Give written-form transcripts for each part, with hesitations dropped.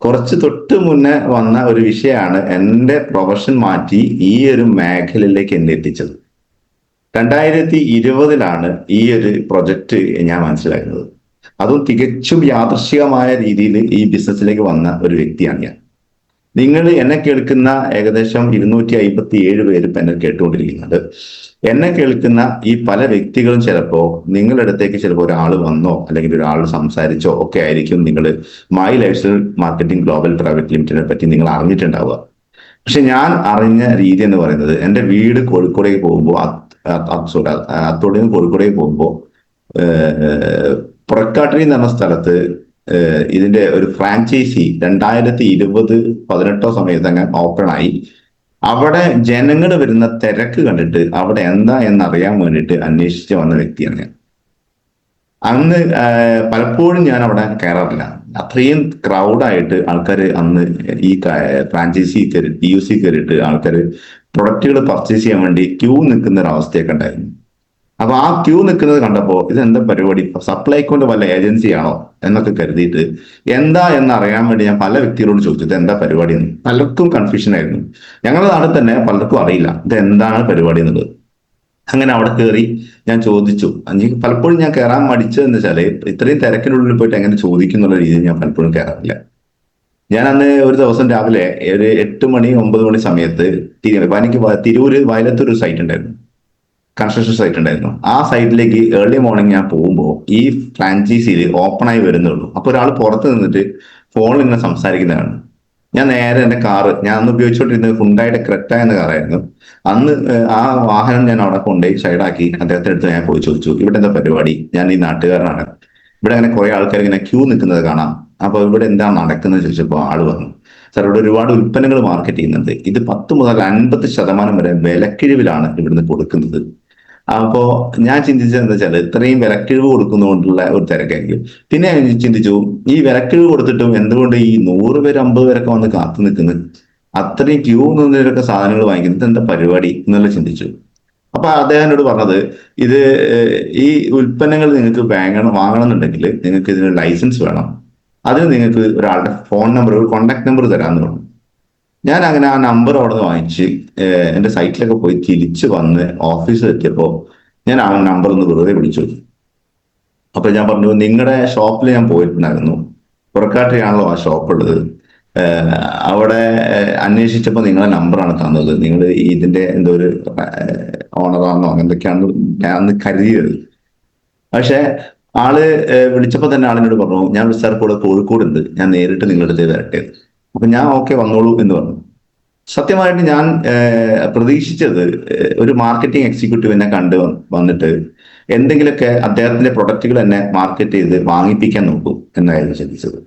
കുറച്ച് തൊട്ട് മുന്നേ വന്ന ഒരു വിഷയമാണ് എൻ്റെ പ്രൊഫഷൻ മാറ്റി ഈ ഒരു മേഖലയിലേക്ക് എന്നെ എത്തിച്ചത്. 2020 ഈ ഒരു പ്രൊജക്റ്റ് ഞാൻ മനസ്സിലാക്കുന്നത്. അതും തികച്ചും യാദൃശ്ചികമായ രീതിയിൽ ഈ ബിസിനസ്സിലേക്ക് വന്ന ഒരു വ്യക്തിയാണ് ഞാൻ. നിങ്ങൾ എന്നെ കേൾക്കുന്ന ഏകദേശം 257 പേര് ഇപ്പം എന്നെ കേട്ടുകൊണ്ടിരിക്കുന്നുണ്ട്. എന്നെ കേൾക്കുന്ന ഈ പല വ്യക്തികളും ചിലപ്പോൾ നിങ്ങളുടെ അടുത്തേക്ക് ചിലപ്പോൾ ഒരാൾ വന്നോ അല്ലെങ്കിൽ ഒരാൾ സംസാരിച്ചോ ഒക്കെ ആയിരിക്കും നിങ്ങൾ my lifestyle marketing global private ലിമിറ്റഡിനെ പറ്റി നിങ്ങൾ അറിഞ്ഞിട്ടുണ്ടാവുക. പക്ഷെ ഞാൻ അറിഞ്ഞ രീതി എന്ന് പറയുന്നത്, എൻ്റെ വീട് കോഴിക്കോടേക്ക് പോകുമ്പോൾ അത്തോളിൽ നിന്ന് കോഴിക്കോടേക്ക് പോകുമ്പോൾ പുറക്കാട്ടിരി എന്ന് പറഞ്ഞ സ്ഥലത്ത് ഇതിന്റെ ഒരു ഫ്രാഞ്ചൈസി 2020-18 സമയത്ത് അങ്ങനെ ഓപ്പൺ ആയി. അവിടെ ജനങ്ങൾ വരുന്ന തിരക്ക് കണ്ടിട്ട് അവിടെ എന്താ എന്നറിയാൻ വേണ്ടിയിട്ട് അന്വേഷിച്ച് വന്ന വ്യക്തിയാണ് ഞാൻ. അന്ന് പലപ്പോഴും ഞാൻ അവിടെ കയറാറില്ല. അത്രയും ക്രൗഡായിട്ട് ആൾക്കാർ അന്ന് ഈ ഫ്രാഞ്ചൈസി കയറി PUC കയറിയിട്ട് ആൾക്കാർ പ്രൊഡക്റ്റുകൾ പർച്ചേസ് ചെയ്യാൻ വേണ്ടി ക്യൂ നിൽക്കുന്ന ഒരു അവസ്ഥയൊക്കെ ഉണ്ടായിരുന്നു. അപ്പൊ ആ ക്യൂ നിൽക്കുന്നത് കണ്ടപ്പോൾ ഇത് എന്താ പരിപാടി, സപ്ലൈകോന്റെ വല്ല ഏജൻസിയാണോ എന്നൊക്കെ കരുതിയിട്ട് എന്താ എന്നറിയാൻ വേണ്ടി ഞാൻ പല വ്യക്തികളോട് ചോദിച്ചു, ഇത് എന്താ പരിപാടി എന്ന്. പലർക്കും കൺഫ്യൂഷൻ ആയിരുന്നു. ഞങ്ങളുടെ നാട്ടിൽ തന്നെ പലർക്കും അറിയില്ല ഇത് എന്താണ് പരിപാടി എന്നുള്ളത്. അങ്ങനെ അവിടെ കയറി ഞാൻ ചോദിച്ചു. പലപ്പോഴും ഞാൻ കയറാൻ മടിച്ചതെന്ന് വെച്ചാല് ഇത്രയും തിരക്കിനുള്ളിൽ പോയിട്ട് എങ്ങനെ ചോദിക്കുന്നുള്ള രീതിയിൽ ഞാൻ പലപ്പോഴും കയറാറില്ല. ഞാൻ അന്ന് ഒരു ദിവസം രാവിലെ ഒരു 8 മണി 9 മണി സമയത്ത് എനിക്ക് തിരൂര് വയലത്തൂർ ഒരു സൈറ്റ് ഉണ്ടായിരുന്നു, കൺസ്ട്രക്ഷൻ സൈറ്റ് ഉണ്ടായിരുന്നു. ആ സൈറ്റിലേക്ക് ഏർലി മോർണിംഗ് ഞാൻ പോകുമ്പോൾ ഈ ഫ്രാഞ്ചൈസിയിൽ ഓപ്പൺ ആയി വരുന്നുള്ളൂ. അപ്പൊ ഒരാൾ പുറത്ത് നിന്നിട്ട് ഫോണിൽ ഇങ്ങനെ സംസാരിക്കുന്നതാണ്. ഞാൻ നേരെ എൻ്റെ കാറ്, ഞാൻ അന്ന് ഉപയോഗിച്ചുകൊണ്ടിരുന്നത് ഹുണ്ടായുടെ ക്രെറ്റ എന്ന കാറായിരുന്നു. അന്ന് ആ വാഹനം ഞാൻ അവിടെ കൊണ്ടുപോയി സൈഡാക്കി അദ്ദേഹത്തിന്റെ അടുത്ത് ഞാൻ പോയി ചോദിച്ചു, ഇവിടെ എന്താ പരിപാടി, ഞാൻ ഈ നാട്ടുകാരനാണ്, ഇവിടെ അങ്ങനെ കുറെ ആൾക്കാർ ഇങ്ങനെ ക്യൂ നിൽക്കുന്നത് കാണാം, അപ്പൊ ഇവിടെ എന്താ നടക്കുന്നത് ചോദിച്ചപ്പോൾ ആള് പറഞ്ഞു, സാർ ഇവിടെ ഒരുപാട് ഉൽപ്പന്നങ്ങൾ മാർക്കറ്റ് ചെയ്യുന്നുണ്ട്, ഇത് 10 മുതൽ 50% വരെ വിലക്കിഴിവിലാണ് ഇവിടുന്ന് കൊടുക്കുന്നത്. അപ്പോ ഞാൻ ചിന്തിച്ചത് എന്താ വെച്ചാൽ ഇത്രയും വിലക്കിഴിവ് കൊടുക്കുന്നതുകൊണ്ടുള്ള ഒരു തിരക്കായിരിക്കും. പിന്നെ ഞാൻ ചിന്തിച്ചു, ഈ വിലക്കിഴിവ് കൊടുത്തിട്ടും എന്തുകൊണ്ട് ഈ 100 പേര് 50 പേരൊക്കെ വന്ന് കാത്തു നിൽക്കുന്നത്, അത്രയും ക്യൂ നിന്നവരൊക്കെ സാധനങ്ങൾ വാങ്ങിക്കുന്നത് എന്താ പരിപാടി എന്നുള്ള ചിന്തിച്ചു. അപ്പൊ അദ്ദേഹം എന്നോട് പറഞ്ഞത്, ഇത് ഈ ഉൽപ്പന്നങ്ങൾ നിങ്ങൾക്ക് വാങ്ങണമെന്നുണ്ടെങ്കിൽ നിങ്ങൾക്ക് ഇതിന് ലൈസൻസ് വേണം, അതിന് നിങ്ങൾക്ക് ഒരാളുടെ ഫോൺ നമ്പർ, ഒരു കോണ്ടാക്ട് നമ്പർ തരാമെന്ന് പറഞ്ഞു. ഞാൻ അങ്ങനെ ആ നമ്പർ അവിടെ നിന്ന് വാങ്ങിച്ച് എൻ്റെ സൈറ്റിലൊക്കെ പോയി തിരിച്ചു വന്ന് ഓഫീസിൽ എത്തിയപ്പോൾ ഞാൻ ആ നമ്പർ ഒന്ന് വെറുതെ വിളിച്ചു. അപ്പൊ ഞാൻ പറഞ്ഞു, നിങ്ങളുടെ ഷോപ്പിൽ ഞാൻ പോയിട്ടുണ്ടായിരുന്നു, പുറക്കാട്ടിയാണല്ലോ ആ ഷോപ്പ് ഉള്ളത്, അവിടെ അന്വേഷിച്ചപ്പോൾ നിങ്ങളുടെ നമ്പറാണ് തന്നത്, നിങ്ങൾ ഇതിന്റെ എന്തോ ഒരു ഓണറാണെന്നോ എന്തൊക്കെയാണെന്ന് ഞാൻ അന്ന് കരുതിയത്. പക്ഷെ ആള് വിളിച്ചപ്പോൾ തന്നെ ആളിനോട് പറഞ്ഞു, ഞാൻ സാർ കൂടെ കോഴിക്കോട് ഉണ്ട്, ഞാൻ നേരിട്ട് നിങ്ങളുടെ അടുത്ത് വരട്ടെ. അപ്പൊ ഞാൻ ഓക്കെ വന്നോളൂ എന്ന് പറഞ്ഞു. സത്യമായിട്ട് ഞാൻ പ്രതീക്ഷിച്ചത് ഒരു മാർക്കറ്റിംഗ് എക്സിക്യൂട്ടീവ് എന്നെ വന്നിട്ട് എന്തെങ്കിലുമൊക്കെ അദ്ദേഹത്തിന്റെ പ്രൊഡക്റ്റുകൾ എന്നെ മാർക്കറ്റ് ചെയ്ത് വാങ്ങിപ്പിക്കാൻ നോക്കും എന്നായിരുന്നു ചിന്തിച്ചത്.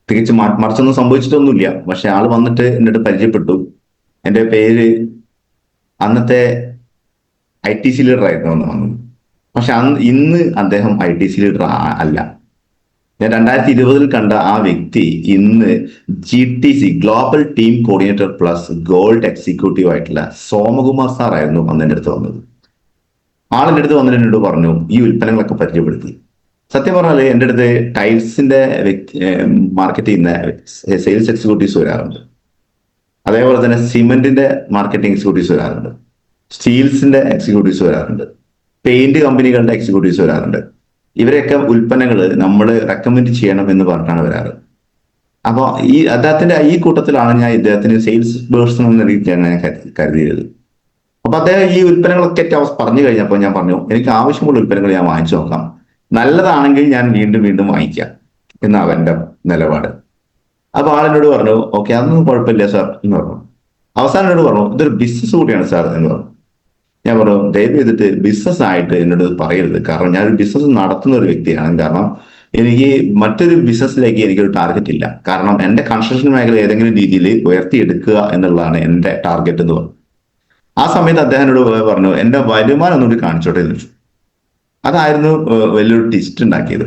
തികച്ചും മറിച്ചൊന്നും സംഭവിച്ചിട്ടൊന്നുമില്ല. പക്ഷെ ആള് വന്നിട്ട് എന്നിട്ട് പരിചയപ്പെട്ടു. എൻ്റെ പേര് അന്നത്തെ ITC ലീഡർ ആയിരുന്നു എന്ന് വന്നു. പക്ഷെ ഇന്ന് അദ്ദേഹം ITC ലീഡർ അല്ല. ഞാൻ 2020 കണ്ട ആ വ്യക്തി ഇന്ന് GTC global team coordinator plus gold executive ആയിട്ടുള്ള സോമകുമാർ സാർ ആയിരുന്നു അന്ന് എൻ്റെ അടുത്ത് വന്നത്. ആളെൻ്റെ അടുത്ത് വന്നിട്ട് എന്നോട് പറഞ്ഞു, ഈ ഉൽപ്പന്നങ്ങളൊക്കെ പരിചയപ്പെടുത്തി. സത്യം പറഞ്ഞാൽ എൻ്റെ അടുത്ത് ടൈൽസിന്റെ മാർക്കറ്റ് ചെയ്യുന്ന സെയിൽസ് എക്സിക്യൂട്ടീവ്സ് വരാറുണ്ട്, അതേപോലെ തന്നെ സിമെന്റിന്റെ മാർക്കറ്റിംഗ് എക്സിക്യൂട്ടീവ്സ് വരാറുണ്ട്, സ്റ്റീൽസിന്റെ എക്സിക്യൂട്ടീവ്സ് വരാറുണ്ട്, പെയിന്റ് കമ്പനികളുടെ എക്സിക്യൂട്ടീവ്സ് വരാറുണ്ട്. ഇവരെയൊക്കെ ഉൽപ്പന്നങ്ങൾ നമ്മൾ റെക്കമെൻഡ് ചെയ്യണം എന്ന് പറഞ്ഞിട്ടാണ് വരാറ്. അപ്പോൾ അദ്ദേഹത്തിന്റെ ഈ കൂട്ടത്തിലാണ് ഞാൻ ഇദ്ദേഹത്തിന് സെയിൽസ് പേഴ്സൺ എന്ന രീതിയാണ് ഞാൻ കരുതിയത്. അപ്പൊ അദ്ദേഹം ഈ ഉൽപ്പന്നങ്ങളൊക്കെ പറഞ്ഞു കഴിഞ്ഞപ്പോൾ ഞാൻ പറഞ്ഞു, എനിക്ക് ആവശ്യമുള്ള ഉൽപ്പന്നങ്ങൾ ഞാൻ വാങ്ങിച്ചു നോക്കാം, നല്ലതാണെങ്കിൽ ഞാൻ വീണ്ടും വീണ്ടും വാങ്ങിക്കാം എന്ന അവന്റെ നിലപാട്. അപ്പൊ ആളെന്നോട് പറഞ്ഞു, ഓക്കെ അതൊന്നും കുഴപ്പമില്ല സാർ എന്ന് പറഞ്ഞു. അവസാനം എന്നോട് പറഞ്ഞു, ഇതൊരു ബിസിനസ് കൂടിയാണ് സാർ എന്ന് പറഞ്ഞു. ഞാൻ പറഞ്ഞു, ദയവ് ചെയ്തിട്ട് ബിസിനസ് ആയിട്ട് എന്നോട് പറയരുത്, കാരണം ഞാനൊരു ബിസിനസ് നടത്തുന്ന ഒരു വ്യക്തിയാണ്. കാരണം എനിക്ക് മറ്റൊരു ബിസിനസ്സിലേക്ക് എനിക്കൊരു ടാർഗറ്റ് ഇല്ല. കാരണം എൻ്റെ കൺസ്ട്രക്ഷൻ മേഖല ഏതെങ്കിലും രീതിയിൽ ഉയർത്തിയെടുക്കുക എന്നുള്ളതാണ് എൻ്റെ ടാർഗറ്റ് എന്ന് പറഞ്ഞു. ആ സമയത്ത് അദ്ദേഹം എന്നോട് പറഞ്ഞു, എൻ്റെ വരുമാനം ഒന്നുകൂടി കാണിച്ചോട്ടെ എന്ന് ചോദിച്ചു. അതായിരുന്നു വലിയൊരു ട്വിസ്റ്റ് ഉണ്ടാക്കിയത്.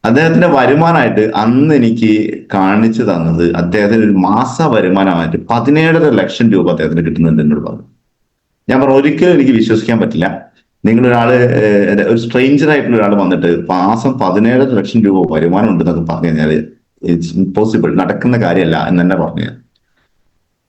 അദ്ദേഹത്തിന്റെ വരുമാനമായിട്ട് അന്ന് എനിക്ക് കാണിച്ചു തന്നത്, അദ്ദേഹത്തിന് ഒരു മാസ വരുമാനമായിട്ട് 17.5 ലക്ഷം രൂപ അദ്ദേഹത്തിന് കിട്ടുന്നുണ്ട് എന്നോട് പറഞ്ഞു. ഞാൻ പറഞ്ഞു, ഒരിക്കലും എനിക്ക് വിശ്വസിക്കാൻ പറ്റില്ല, നിങ്ങളൊരാള് ഒരു സ്ട്രേഞ്ചർ ആയിട്ടുള്ള ഒരാൾ വന്നിട്ട് മാസം 17.5 ലക്ഷം രൂപ വരുമാനം ഉണ്ടെന്നൊക്കെ പറഞ്ഞു കഴിഞ്ഞാൽ ഇറ്റ്സ് ഇമ്പോസിബിൾ, നടക്കുന്ന കാര്യമല്ല എന്ന് തന്നെ പറഞ്ഞു.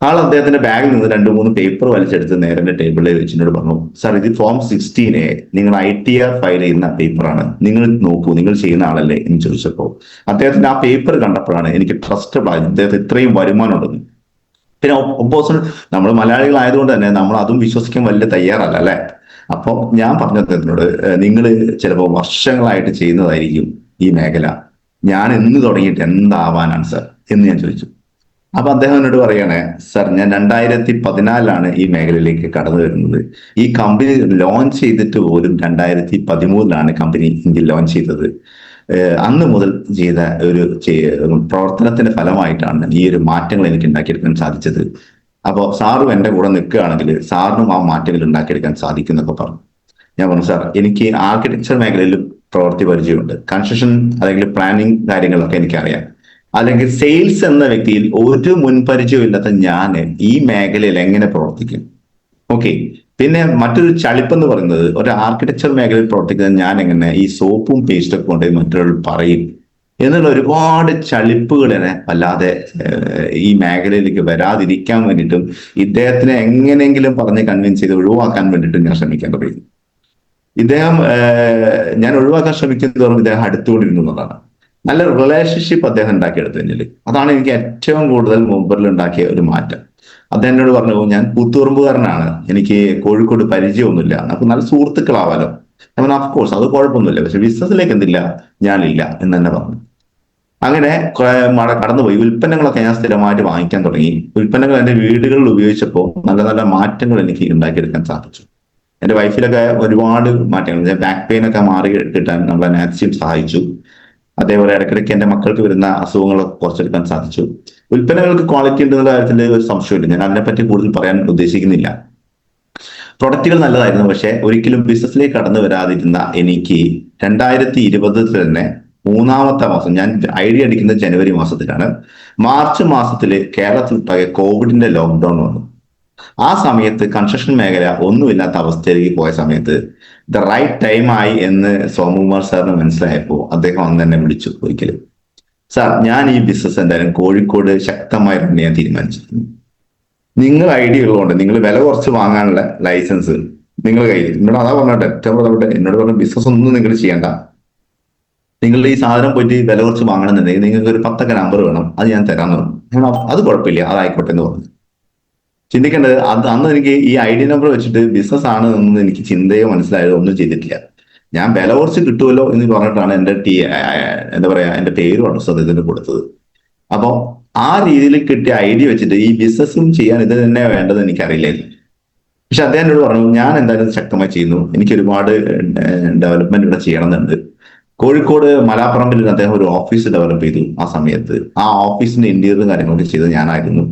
ആൾ അദ്ദേഹത്തിന്റെ ബാഗിൽ നിന്ന് 2-3 പേപ്പർ വലിച്ചെടുത്ത് നേരെ എന്റെ ടേബിളിൽ വെച്ചിട്ട് പറഞ്ഞു, സാർ ഇത് ഫോം 16A നിങ്ങൾ ITR ഫയൽ ചെയ്യുന്ന പേപ്പറാണ്, നിങ്ങൾ നോക്കൂ, നിങ്ങൾ ചെയ്യുന്ന ആളല്ലേ എന്ന് ചോദിച്ചപ്പോൾ അദ്ദേഹത്തിന്റെ ആ പേപ്പർ കണ്ടപ്പോഴാണ് എനിക്ക് ട്രസ്റ്റബിൾ ആയത്, അദ്ദേഹത്തിന് ഇത്രയും വരുമാനം ഉണ്ടെന്ന്. പിന്നെ ഒപ്പോസിറ്റ് നമ്മൾ മലയാളികളായതുകൊണ്ട് തന്നെ നമ്മൾ അതും വിശ്വസിക്കാൻ വലിയ തയ്യാറല്ല അല്ലെ. അപ്പോൾ ഞാൻ പറഞ്ഞ അദ്ദേഹത്തിനോട്, നിങ്ങൾ ചിലപ്പോൾ വർഷങ്ങളായിട്ട് ചെയ്യുന്നതായിരിക്കും ഈ മേഖല, ഞാൻ എന്ന് തുടങ്ങിയിട്ട് എന്താവാനാണ് സാർ എന്ന് ഞാൻ ചോദിച്ചു. അപ്പൊ അദ്ദേഹം എന്നോട് പറയണേ, സാർ ഞാൻ 2014 ഈ മേഖലയിലേക്ക് കടന്നു വരുന്നത്. ഈ കമ്പനി ലോഞ്ച് ചെയ്തിട്ട് പോലും 2013 കമ്പനി ഇന്ത്യയിൽ ലോഞ്ച് ചെയ്തത്. അന്ന് മുതൽ ചെയ്ത ഒരു പ്രവർത്തനത്തിന്റെ ഫലമായിട്ടാണ് ഈ ഒരു മാറ്റങ്ങൾ എനിക്ക് ഉണ്ടാക്കിയെടുക്കാൻ സാധിച്ചത്. അപ്പോൾ സാറും എന്റെ കൂടെ നിൽക്കുകയാണെങ്കിൽ സാറിനും ആ മാറ്റങ്ങൾ ഉണ്ടാക്കിയെടുക്കാൻ സാധിക്കും എന്നൊക്കെ പറഞ്ഞു. ഞാൻ പറഞ്ഞു, സാർ എനിക്ക് ആർക്കിടെക്ചർ മേഖലയിൽ പ്രവൃത്തി പരിചയമുണ്ട്, കൺസ്ട്രക്ഷൻ അല്ലെങ്കിൽ പ്ലാനിങ് കാര്യങ്ങളൊക്കെ എനിക്കറിയാം, അല്ലെങ്കിൽ സെയിൽസ് എന്ന വ്യക്തിയിൽ ഒരു മുൻപരിചയവും ഇല്ലാത്ത ഞാൻ ഈ മേഖലയിൽ എങ്ങനെ പ്രവർത്തിക്കും? ഓക്കെ, പിന്നെ മറ്റൊരു ചളിപ്പെന്ന് പറയുന്നത്, ഒരു ആർക്കിടെക്ചർ മേഖലയിൽ പ്രവർത്തിക്കുന്ന ഞാൻ എങ്ങനെ ഈ സോപ്പും പേസ്റ്റും ഒക്കെ കൊണ്ട് മറ്റൊരാൾ പറയും എന്നുള്ള ഒരുപാട് ചളിപ്പുകളെ വല്ലാതെ ഈ മേഖലയിലേക്ക് വരാതിരിക്കാൻ വേണ്ടിയിട്ടും ഇദ്ദേഹത്തിനെ എങ്ങനെയെങ്കിലും പറഞ്ഞ് കൺവിൻസ് ചെയ്ത് ഒഴിവാക്കാൻ വേണ്ടിയിട്ടും ഞാൻ ശ്രമിക്കാൻ തുടങ്ങി. ഇദ്ദേഹം ഞാൻ ഒഴിവാക്കാൻ ശ്രമിക്കുന്നതോറും ഇദ്ദേഹം അടുത്തുകൊണ്ടിരുന്നു എന്നതാണ്. നല്ല റിലേഷൻഷിപ്പ് അദ്ദേഹം ഉണ്ടാക്കിയെടുത്തതിൽ അതാണ് എനിക്ക് ഏറ്റവും കൂടുതൽ മുമ്പിൽ ഉണ്ടാക്കിയ ഒരു മാറ്റം. അദ്ദേഹം എന്നോട് പറഞ്ഞു, ഞാൻ കൂത്തുപറമ്പുകാരനാണ്, എനിക്ക് കോഴിക്കോട് പരിചയമൊന്നുമില്ല, നമുക്ക് നല്ല സുഹൃത്തുക്കളാവാലോ. ഞാൻ ഓഫ് കോഴ്സ് അത് കുഴപ്പമൊന്നുമില്ല, പക്ഷെ ബിസിനസ്സിലേക്ക് എന്തില്ല, ഞാനില്ല എന്ന് തന്നെ പറഞ്ഞു. അങ്ങനെ കടന്നുപോയി. ഉൽപ്പന്നങ്ങളൊക്കെ ഞാൻ സ്ഥിരമായിട്ട് വാങ്ങിക്കാൻ തുടങ്ങി. ഉൽപ്പന്നങ്ങൾ എന്റെ വീടുകളിൽ ഉപയോഗിച്ചപ്പോൾ നല്ല നല്ല മാറ്റങ്ങൾ എനിക്ക് ഉണ്ടാക്കിയെടുക്കാൻ സാധിച്ചു. എന്റെ വൈഫിലൊക്കെ ഒരുപാട് മാറ്റങ്ങൾ, ബാക്ക് പെയിൻ ഒക്കെ മാറി കിട്ടാൻ നമ്മളെ മാക്സിമം സഹായിച്ചു. അതേപോലെ ഇടയ്ക്കിടയ്ക്ക് എന്റെ മക്കൾക്ക് വരുന്ന അസുഖങ്ങളൊക്കെ കുറച്ചെടുക്കാൻ സാധിച്ചു. ഉൽപ്പന്നങ്ങൾക്ക് ക്വാളിറ്റി ഉണ്ടെന്നുള്ള കാര്യത്തിൽ ഒരു സംശയമില്ല, ഞാൻ അതിനെപ്പറ്റി കൂടുതൽ പറയാൻ ഉദ്ദേശിക്കുന്നില്ല. പ്രൊഡക്റ്റുകൾ നല്ലതായിരുന്നു, പക്ഷെ ഒരിക്കലും ബിസിനസ്സിലേക്ക് കടന്നു വരാതിരുന്ന എനിക്ക് 2020 തന്നെ 3-ാമത്തെ മാസം, ഞാൻ ഐഡിയ അടിക്കുന്നത് ജനുവരി മാസത്തിലാണ്, മാർച്ച് മാസത്തില് കേരളത്തിൽ കോവിഡിന്റെ ലോക്ക്ഡൌൺ വന്നു. ആ സമയത്ത് കൺസ്ട്രക്ഷൻ മേഖല ഒന്നുമില്ലാത്ത അവസ്ഥയിലേക്ക് പോയ സമയത്ത് ദ റൈറ്റ് ടൈം ആയി എന്ന് സോമകുമാർ സാറിന് മനസ്സിലായപ്പോൾ അദ്ദേഹം അന്ന് എന്നെ വിളിച്ചു. ഒരിക്കലും, സാർ ഞാൻ ഈ ബിസിനസ് എന്തായാലും കോഴിക്കോട് ശക്തമായി റൺ ചെയ്യാൻ തീരുമാനിച്ചിരുന്നു. നിങ്ങൾ ഐഡിയ ഉള്ളതുകൊണ്ട് നിങ്ങൾ വില കുറച്ച് വാങ്ങാനുള്ള ലൈസൻസ് നിങ്ങൾ കയ്യിൽ, എന്നോട് അതാ പറഞ്ഞോട്ടെ, ഏറ്റവും പ്രധാനപ്പെട്ട എന്നോട് പറഞ്ഞ ബിസിനസ് ഒന്നും നിങ്ങൾ ചെയ്യണ്ട, നിങ്ങൾ ഈ സാധനം പോയിട്ട് വില കുറച്ച് വാങ്ങണമെന്നുണ്ടെങ്കിൽ നിങ്ങൾക്ക് ഒരു 10 നമ്പർ വേണം, അത് ഞാൻ തരാമെന്ന് പറഞ്ഞു. അത് കുഴപ്പമില്ല, അതായിക്കോട്ടെ എന്ന് പറഞ്ഞു. ചിന്തിക്കേണ്ടത് അന്ന് എനിക്ക് ഈ ID നമ്പർ വെച്ചിട്ട് ബിസിനസ് ആണ് എന്ന് എനിക്ക് ചിന്തയോ മനസ്സിലായോ ഒന്നും ചെയ്തിട്ടില്ല. ഞാൻ വില കുറച്ച് കിട്ടുമല്ലോ എന്ന് പറഞ്ഞിട്ടാണ് എന്താ പറയാ എന്റെ പേരും അഡ്രസ്സും ഇതിന് കൊടുത്തത്. അപ്പൊ ആ രീതിയിൽ കിട്ടിയ ഐഡിയ വെച്ചിട്ട് ഈ ബിസിനസ്സും ചെയ്യാൻ ഇത് തന്നെ വേണ്ടത് എനിക്കറിയില്ലായിരുന്നു. പക്ഷെ അദ്ദേഹം എന്നോട് പറഞ്ഞു, ഞാൻ എന്തായാലും ശക്തമായി ചെയ്യുന്നു, എനിക്ക് ഒരുപാട് ഡെവലപ്മെന്റ് ഇവിടെ ചെയ്യണമെന്നുണ്ട്. കോഴിക്കോട് മലാപ്പറമ്പിൽ അദ്ദേഹം ഒരു ഓഫീസ് ഡെവലപ്പ് ചെയ്തു. ആ സമയത്ത് ആ ഓഫീസിന്റെ ഇന്റീരിയറും കാര്യങ്ങളൊക്കെ ചെയ്തത് ഞാനായിരുന്നു.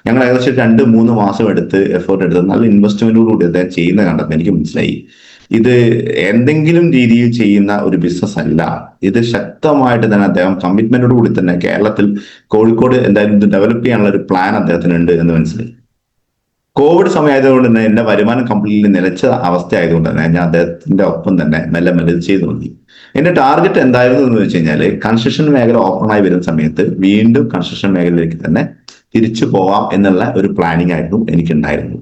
ഞങ്ങൾ ഏകദേശം 2-3 മാസം എഫേർട്ട് എടുത്ത് നല്ല ഇൻവെസ്റ്റ്മെന്റോടുകൂടി അദ്ദേഹം ചെയ്യുന്ന കണ്ടപ്പോൾ എനിക്ക് മനസ്സിലായി, ഇത് എന്തെങ്കിലും രീതിയിൽ ചെയ്യുന്ന ഒരു ബിസിനസ് അല്ല, ഇത് ശക്തമായിട്ട് തന്നെ അദ്ദേഹം കമ്മിറ്റ്മെന്റോട് കൂടി തന്നെ കേരളത്തിൽ കോഴിക്കോട് എന്തായാലും ഇത് ഡെവലപ്പ് ചെയ്യാനുള്ള ഒരു പ്ലാൻ അദ്ദേഹത്തിനുണ്ട് എന്ന് മനസ്സിലായി. കോവിഡ് സമയമായതുകൊണ്ട് തന്നെ എന്റെ വരുമാനം കംപ്ലീറ്റ്ലി നിലച്ച അവസ്ഥ ആയതുകൊണ്ട് തന്നെ ഞാൻ അദ്ദേഹത്തിന്റെ ഒപ്പം തന്നെ മെല്ലെ മെല്ലെ ചെയ്തു തുടങ്ങി. എന്റെ ടാർഗറ്റ് എന്തായിരുന്നു എന്ന് വെച്ച് കഴിഞ്ഞാൽ, കൺസ്ട്രക്ഷൻ മേഖല ഓപ്പൺ ആയി വരുന്ന സമയത്ത് വീണ്ടും കൺസ്ട്രക്ഷൻ മേഖലയിലേക്ക് തന്നെ തിരിച്ചു പോവാം എന്നുള്ള ഒരു പ്ലാനിങ് ആയിരുന്നു എനിക്കുണ്ടായിരുന്നു.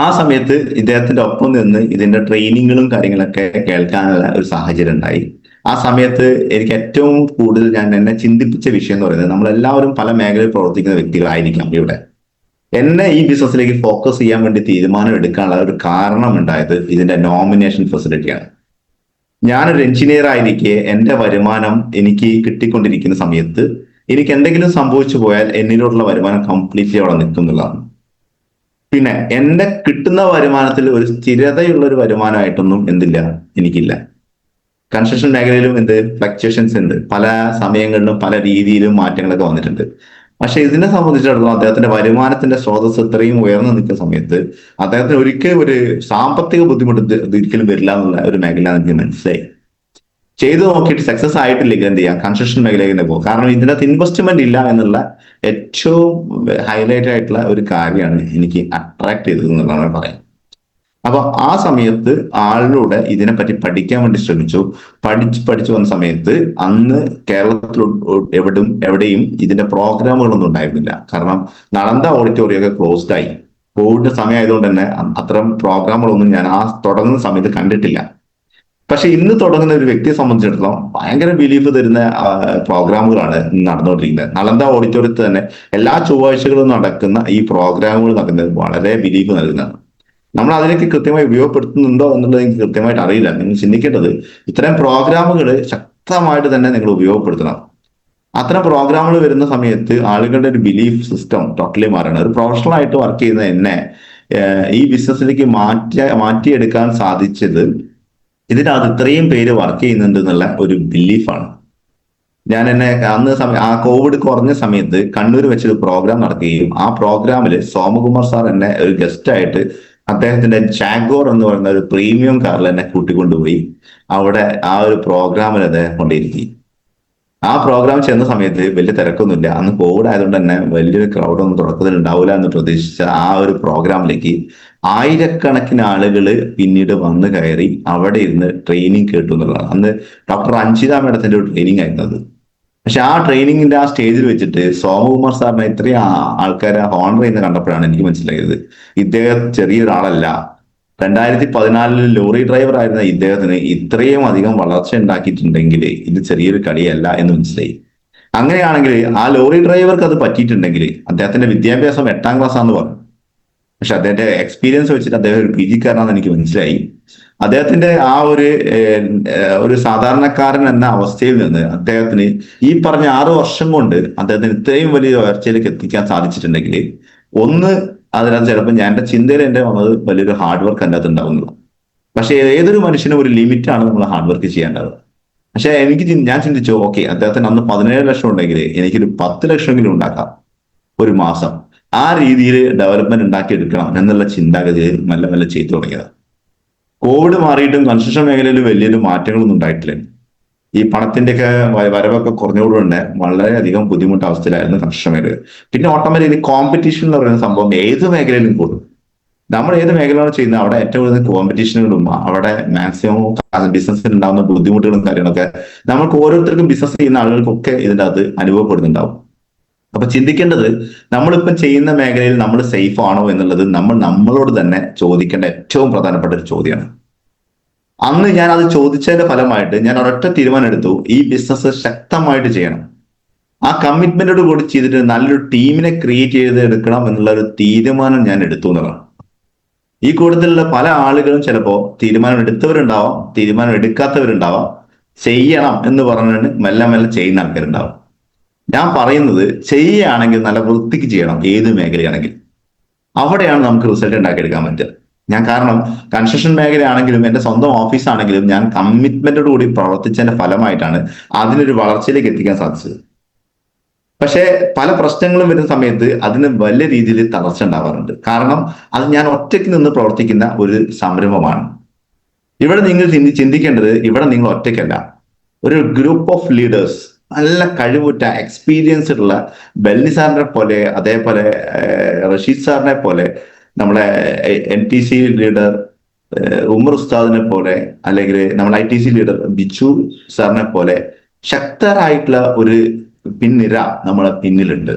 ആ സമയത്ത് ഇദ്ദേഹത്തിന്റെ ഒപ്പം നിന്ന് ഇതിന്റെ ട്രെയിനിങ്ങുകളും കാര്യങ്ങളൊക്കെ കേൾക്കാനുള്ള ഒരു സാഹചര്യം ഉണ്ടായി. ആ സമയത്ത് എനിക്ക് ഏറ്റവും കൂടുതൽ എന്നെ ചിന്തിപ്പിച്ച വിഷയം എന്ന് പറയുന്നത്, നമ്മളെല്ലാവരും പല മേഖലയിൽ പ്രവർത്തിക്കുന്ന വ്യക്തികളായിരിക്കാം ഇവിടെ. എന്നെ ഈ ബിസിനസ്സിലേക്ക് ഫോക്കസ് ചെയ്യാൻ വേണ്ടി തീരുമാനം എടുക്കാനുള്ള ഒരു കാരണം ഉണ്ടായത് ഇതിന്റെ നോമിനേഷൻ ഫെസിലിറ്റിയാണ്. ഞാനൊരു എഞ്ചിനീയർ ആയിരിക്കെ എന്റെ വരുമാനം എനിക്ക് കിട്ടിക്കൊണ്ടിരിക്കുന്ന സമയത്ത് എനിക്ക് എന്തെങ്കിലും സംഭവിച്ചു പോയാൽ എന്നിലോട്ടുള്ള വരുമാനം കംപ്ലീറ്റ്ലി അവിടെ നിൽക്കുന്നുള്ളതാണ്. പിന്നെ എന്റെ കിട്ടുന്ന വരുമാനത്തിൽ ഒരു സ്ഥിരതയുള്ള ഒരു വരുമാനമായിട്ടൊന്നും എനിക്കില്ല. കൺസ്ട്രക്ഷൻ മേഖലയിലും ഫ്ലക്ച്വേഷൻസ് ഉണ്ട്, പല സമയങ്ങളിലും പല രീതിയിലും മാറ്റങ്ങളൊക്കെ വന്നിട്ടുണ്ട്. പക്ഷെ ഇതിനെ സംബന്ധിച്ചിടത്തോളം അദ്ദേഹത്തിന്റെ വരുമാനത്തിന്റെ സ്രോതസ് ഇത്രയും ഉയർന്നു നിൽക്കുന്ന സമയത്ത് അദ്ദേഹത്തിന് ഒരിക്കലും ഒരു സാമ്പത്തിക ബുദ്ധിമുട്ട് ഒരിക്കലും വരില്ല എന്നുള്ള ഒരു മേഖല എനിക്ക് മനസ്സിലായി. ചെയ്തു നോക്കിയിട്ട് സക്സസ് ആയിട്ടില്ലെങ്കിൽ എന്ത് ചെയ്യാം, കൺസ്ട്രക്ഷൻ മേഖലയിൽ തന്നെ പോകും. കാരണം ഇതിനകത്ത് ഇൻവെസ്റ്റ്മെന്റ് ഇല്ല എന്നുള്ള ഏറ്റവും ഹൈലൈറ്റ് ആയിട്ടുള്ള ഒരു കാര്യമാണ് എനിക്ക് അട്രാക്ട് ചെയ്തത് എന്നുള്ളതാണ് പറയാം. അപ്പൊ ആ സമയത്ത് ആളിലൂടെ ഇതിനെപ്പറ്റി പഠിക്കാൻ വേണ്ടി ശ്രമിച്ചു. പഠിച്ചു വന്ന സമയത്ത് അന്ന് കേരളത്തിൽ എവിടെയും ഇതിന്റെ പ്രോഗ്രാമുകളൊന്നും ഉണ്ടായിരുന്നില്ല. കാരണം നളന്ദ ഓഡിറ്റോറിയം ഒക്കെ ക്ലോസ്ഡ് ആയി. കോവിഡ് സമയമായതുകൊണ്ട് തന്നെ അത്തരം പ്രോഗ്രാമുകളൊന്നും ഞാൻ ആ തുടങ്ങുന്ന സമയത്ത് കണ്ടിട്ടില്ല. പക്ഷെ ഇന്ന് തുടങ്ങുന്ന ഒരു വ്യക്തിയെ സംബന്ധിച്ചിടത്തോളം ഭയങ്കര ബിലീഫ് തരുന്ന പ്രോഗ്രാമുകളാണ് നടന്നുകൊണ്ടിരിക്കുന്നത്. നളന്ദ ഓഡിറ്റോറിയത്തിൽ തന്നെ എല്ലാ ചൊവ്വാഴ്ചകളും നടക്കുന്ന ഈ പ്രോഗ്രാമുകൾ നടക്കുന്നത് വളരെ ബിലീഫ് നൽകുന്നതാണ്. നമ്മൾ അതിലേക്ക് കൃത്യമായി ഉപയോഗപ്പെടുത്തുന്നുണ്ടോ എന്നുള്ളത് എനിക്ക് കൃത്യമായിട്ട് അറിയില്ല. നിങ്ങൾ ചിന്തിക്കേണ്ടത് ഇത്തരം പ്രോഗ്രാമുകൾ ശക്തമായിട്ട് തന്നെ നിങ്ങൾ ഉപയോഗപ്പെടുത്തണം. അത്തരം പ്രോഗ്രാമുകൾ വരുന്ന സമയത്ത് ആളുകളുടെ ഒരു ബിലീഫ് സിസ്റ്റം ടോട്ടലി മാറണം. ഒരു പ്രൊഫഷണൽ ആയിട്ട് വർക്ക് ചെയ്യുന്ന എന്നെ ഈ ബിസിനസ്സിലേക്ക് മാറ്റിയെടുക്കാൻ സാധിച്ചത് ഇതിനകത്ത് ഇത്രയും പേര് വർക്ക് ചെയ്യുന്നുണ്ട് എന്നുള്ള ഒരു ബിലീഫാണ്. ഞാൻ അന്ന് ആ കോവിഡ് കുറഞ്ഞ സമയത്ത് കണ്ണൂർ വെച്ചൊരു പ്രോഗ്രാം നടക്കുകയും ആ പ്രോഗ്രാമിൽ സോമകുമാർ സാർ എന്നെ ഒരു ഗസ്റ്റ് ആയിട്ട് അദ്ദേഹത്തിന്റെ ജാഗോർ എന്ന് പറയുന്ന ഒരു പ്രീമിയം കാറിൽ എന്നെ കൂട്ടിക്കൊണ്ടുപോയി അവിടെ ആ ഒരു പ്രോഗ്രാമിൽ അദ്ദേഹം കൊണ്ടിരുത്തി. ആ പ്രോഗ്രാം ചെന്ന സമയത്ത് വലിയ തിരക്കൊന്നുമില്ല. അന്ന് കോവിഡ് ആയതുകൊണ്ട് തന്നെ വലിയൊരു ക്രൗഡൊന്നും തുടക്കത്തിൽ ഉണ്ടാവില്ല എന്ന് പ്രതീക്ഷിച്ച ആ ഒരു പ്രോഗ്രാമിലേക്ക് ആയിരക്കണക്കിന് ആളുകൾ പിന്നീട് വന്ന് കയറി അവിടെ ഇരുന്ന് ട്രെയിനിങ് കേട്ടു എന്നുള്ളതാണ്. അന്ന് ഡോക്ടർ അഞ്ജിത മേഡത്തിന്റെ ഒരു ട്രെയിനിങ് ആയിരുന്നത്. പക്ഷെ ആ ട്രെയിനിങ്ങിന്റെ ആ സ്റ്റേജിൽ വെച്ചിട്ട് സോമകുമാർ സാറിനെ ഇത്രയും ആൾക്കാരെ ഹോണർ ചെയ്യുന്ന കണ്ടപ്പോഴാണ് എനിക്ക് മനസ്സിലായത് ഇദ്ദേഹം ചെറിയൊരാളല്ല. 2014 ലോറി ഡ്രൈവർ ആയിരുന്ന ഇദ്ദേഹത്തിന് ഇത്രയും അധികം വളർച്ച ഉണ്ടാക്കിയിട്ടുണ്ടെങ്കിൽ ഇത് ചെറിയൊരു കളിയല്ല എന്ന് മനസ്സിലായി. അങ്ങനെയാണെങ്കിൽ ആ ലോറി ഡ്രൈവർക്ക് അത് പറ്റിയിട്ടുണ്ടെങ്കിൽ അദ്ദേഹത്തിന്റെ വിദ്യാഭ്യാസം 8ാം ക്ലാസ് ആണെന്ന് പറഞ്ഞു. പക്ഷെ അദ്ദേഹത്തിന്റെ എക്സ്പീരിയൻസ് വെച്ചിട്ട് അദ്ദേഹം ഒരു PG കാരനാണെന്ന് എനിക്ക് മനസ്സിലായി. അദ്ദേഹത്തിന്റെ ആ ഒരു സാധാരണക്കാരൻ എന്ന അവസ്ഥയിൽ നിന്ന് അദ്ദേഹത്തിന് ഈ പറഞ്ഞ 6 വർഷം കൊണ്ട് അദ്ദേഹത്തിന് ഇത്രയും വലിയ ഉയർച്ചയിലേക്ക് എത്തിക്കാൻ സാധിച്ചിട്ടുണ്ടെങ്കിൽ ഒന്ന് അതിനകത്ത് ചിലപ്പോൾ എന്റെ ചിന്തയിൽ വന്നത് വലിയൊരു ഹാർഡ് വർക്ക് അതിൻ്റെ അകത്ത് ഉണ്ടാവുന്നത്. പക്ഷെ ഏതൊരു മനുഷ്യനും ഒരു ലിമിറ്റാണ് നമ്മൾ ഹാർഡ് വർക്ക് ചെയ്യേണ്ടത്. പക്ഷെ ഞാൻ ചിന്തിച്ചു, ഓക്കെ, അദ്ദേഹത്തിന് അന്ന് 17 ലക്ഷം ഉണ്ടെങ്കിൽ എനിക്കൊരു 10 ലക്ഷമെങ്കിലും ഉണ്ടാക്കാം ഒരു മാസം. ആ രീതിയിൽ ഡെവലപ്മെന്റ് ഉണ്ടാക്കിയെടുക്കണം എന്നുള്ള ചിന്താഗതിയിൽ മെല്ലെ മെല്ലെ ചെയ്തു തുടങ്ങിയത്. കോവിഡ് മാറിയിട്ടും കൺസ്ട്രക്ഷൻ മേഖലയിൽ വലിയൊരു മാറ്റങ്ങളൊന്നും ഉണ്ടായിട്ടില്ല. ഈ പണത്തിന്റെയൊക്കെ വരവൊക്കെ കുറഞ്ഞുകൊണ്ടുകൊണ്ട് വളരെയധികം ബുദ്ധിമുട്ട് അവസ്ഥയിലായിരുന്നു കൺസ്ട്രക്ഷൻ മേഖല. പിന്നെ ഓട്ടോമാറ്റിക്കലി കോമ്പറ്റീഷൻ എന്ന് പറയുന്ന സംഭവം ഏത് മേഖലയിലും കൂടും. നമ്മൾ ഏത് മേഖലയാണ് ചെയ്യുന്നത് അവിടെ ഏറ്റവും കൂടുതൽ കോമ്പറ്റീഷനുകളും അവിടെ മാക്സിമം ബിസിനസ്സിൽ ഉണ്ടാകുന്ന ബുദ്ധിമുട്ടുകളും കാര്യങ്ങളൊക്കെ നമുക്ക് ഓരോരുത്തർക്കും ബിസിനസ് ചെയ്യുന്ന ആളുകൾക്കൊക്കെ ഇതിൻ്റെ അകത്ത് അനുഭവപ്പെടുന്നുണ്ടാവും. അപ്പൊ ചിന്തിക്കേണ്ടത് നമ്മളിപ്പം ചെയ്യുന്ന മേഖലയിൽ നമ്മൾ സേഫ് ആണോ എന്നുള്ളത് നമ്മളോട് തന്നെ ചോദിക്കേണ്ട ഏറ്റവും പ്രധാനപ്പെട്ട ഒരു ചോദ്യമാണ്. അന്ന് ഞാൻ അത് ചോദിച്ചതിന്റെ ഫലമായിട്ട് ഞാൻ ഒരൊറ്റ തീരുമാനം എടുത്തു, ഈ ബിസിനസ് ശക്തമായിട്ട് ചെയ്യണം. ആ കമ്മിറ്റ്മെന്റോട് കൂടി ചെയ്തിട്ട് നല്ലൊരു ടീമിനെ ക്രിയേറ്റ് ചെയ്തെടുക്കണം എന്നുള്ള ഒരു തീരുമാനം ഞാൻ എടുത്തു എന്നുള്ളതാണ്. ഈ കൂട്ടത്തിലുള്ള പല ആളുകളും ചിലപ്പോൾ തീരുമാനം എടുത്തവരുണ്ടാവാം, തീരുമാനം എടുക്കാത്തവരുണ്ടാവാം, ചെയ്യണം എന്ന് പറഞ്ഞിട്ട് മെല്ലെ മെല്ലെ ചെയ്യുന്ന ആൾക്കാരുണ്ടാവും. ഞാൻ പറയുന്നത് ചെയ്യുകയാണെങ്കിൽ നല്ല വൃത്തിക്ക് ചെയ്യണം. ഏത് മേഖലയാണെങ്കിൽ അവിടെയാണ് നമുക്ക് റിസൾട്ട് ഉണ്ടാക്കിയെടുക്കാൻ പറ്റുക. കാരണം കൺസ്ട്രക്ഷൻ മേഖലയാണെങ്കിലും എൻ്റെ സ്വന്തം ഓഫീസാണെങ്കിലും ഞാൻ കമ്മിറ്റ്മെന്റോട് കൂടി പ്രവർത്തിച്ചതിന്റെ ഫലമായിട്ടാണ് അതിനൊരു വളർച്ചയിലേക്ക് എത്തിക്കാൻ സാധിച്ചത്. പക്ഷെ പല പ്രശ്നങ്ങളും വരുന്ന സമയത്ത് അതിന് വലിയ രീതിയിൽ തളർച്ച ഉണ്ടാവാറുണ്ട്. കാരണം അത് ഞാൻ ഒറ്റയ്ക്ക് നിന്ന് പ്രവർത്തിക്കുന്ന ഒരു സംരംഭമാണ്. ഇവിടെ നിങ്ങൾ ചിന്തിക്കേണ്ടത് ഇവിടെ നിങ്ങൾ ഒറ്റയ്ക്കല്ല, ഒരു ഗ്രൂപ്പ് ഓഫ് ലീഡേഴ്സ്, നല്ല കഴിവുറ്റ എക്സ്പീരിയൻസ് ഉള്ള ബെല്ലി സാറിനെ പോലെ, അതേപോലെ റഷീദ് സാറിനെ പോലെ, നമ്മളെ NTC ലീഡർ ഉമർ ഉസ്താദിനെ പോലെ, അല്ലെങ്കിൽ നമ്മുടെ ITC ലീഡർ ബിച്ചു സാറിനെ പോലെ ശക്തരായിട്ടുള്ള ഒരു പിൻനിര നമ്മളെ പിന്നിലുണ്ട്.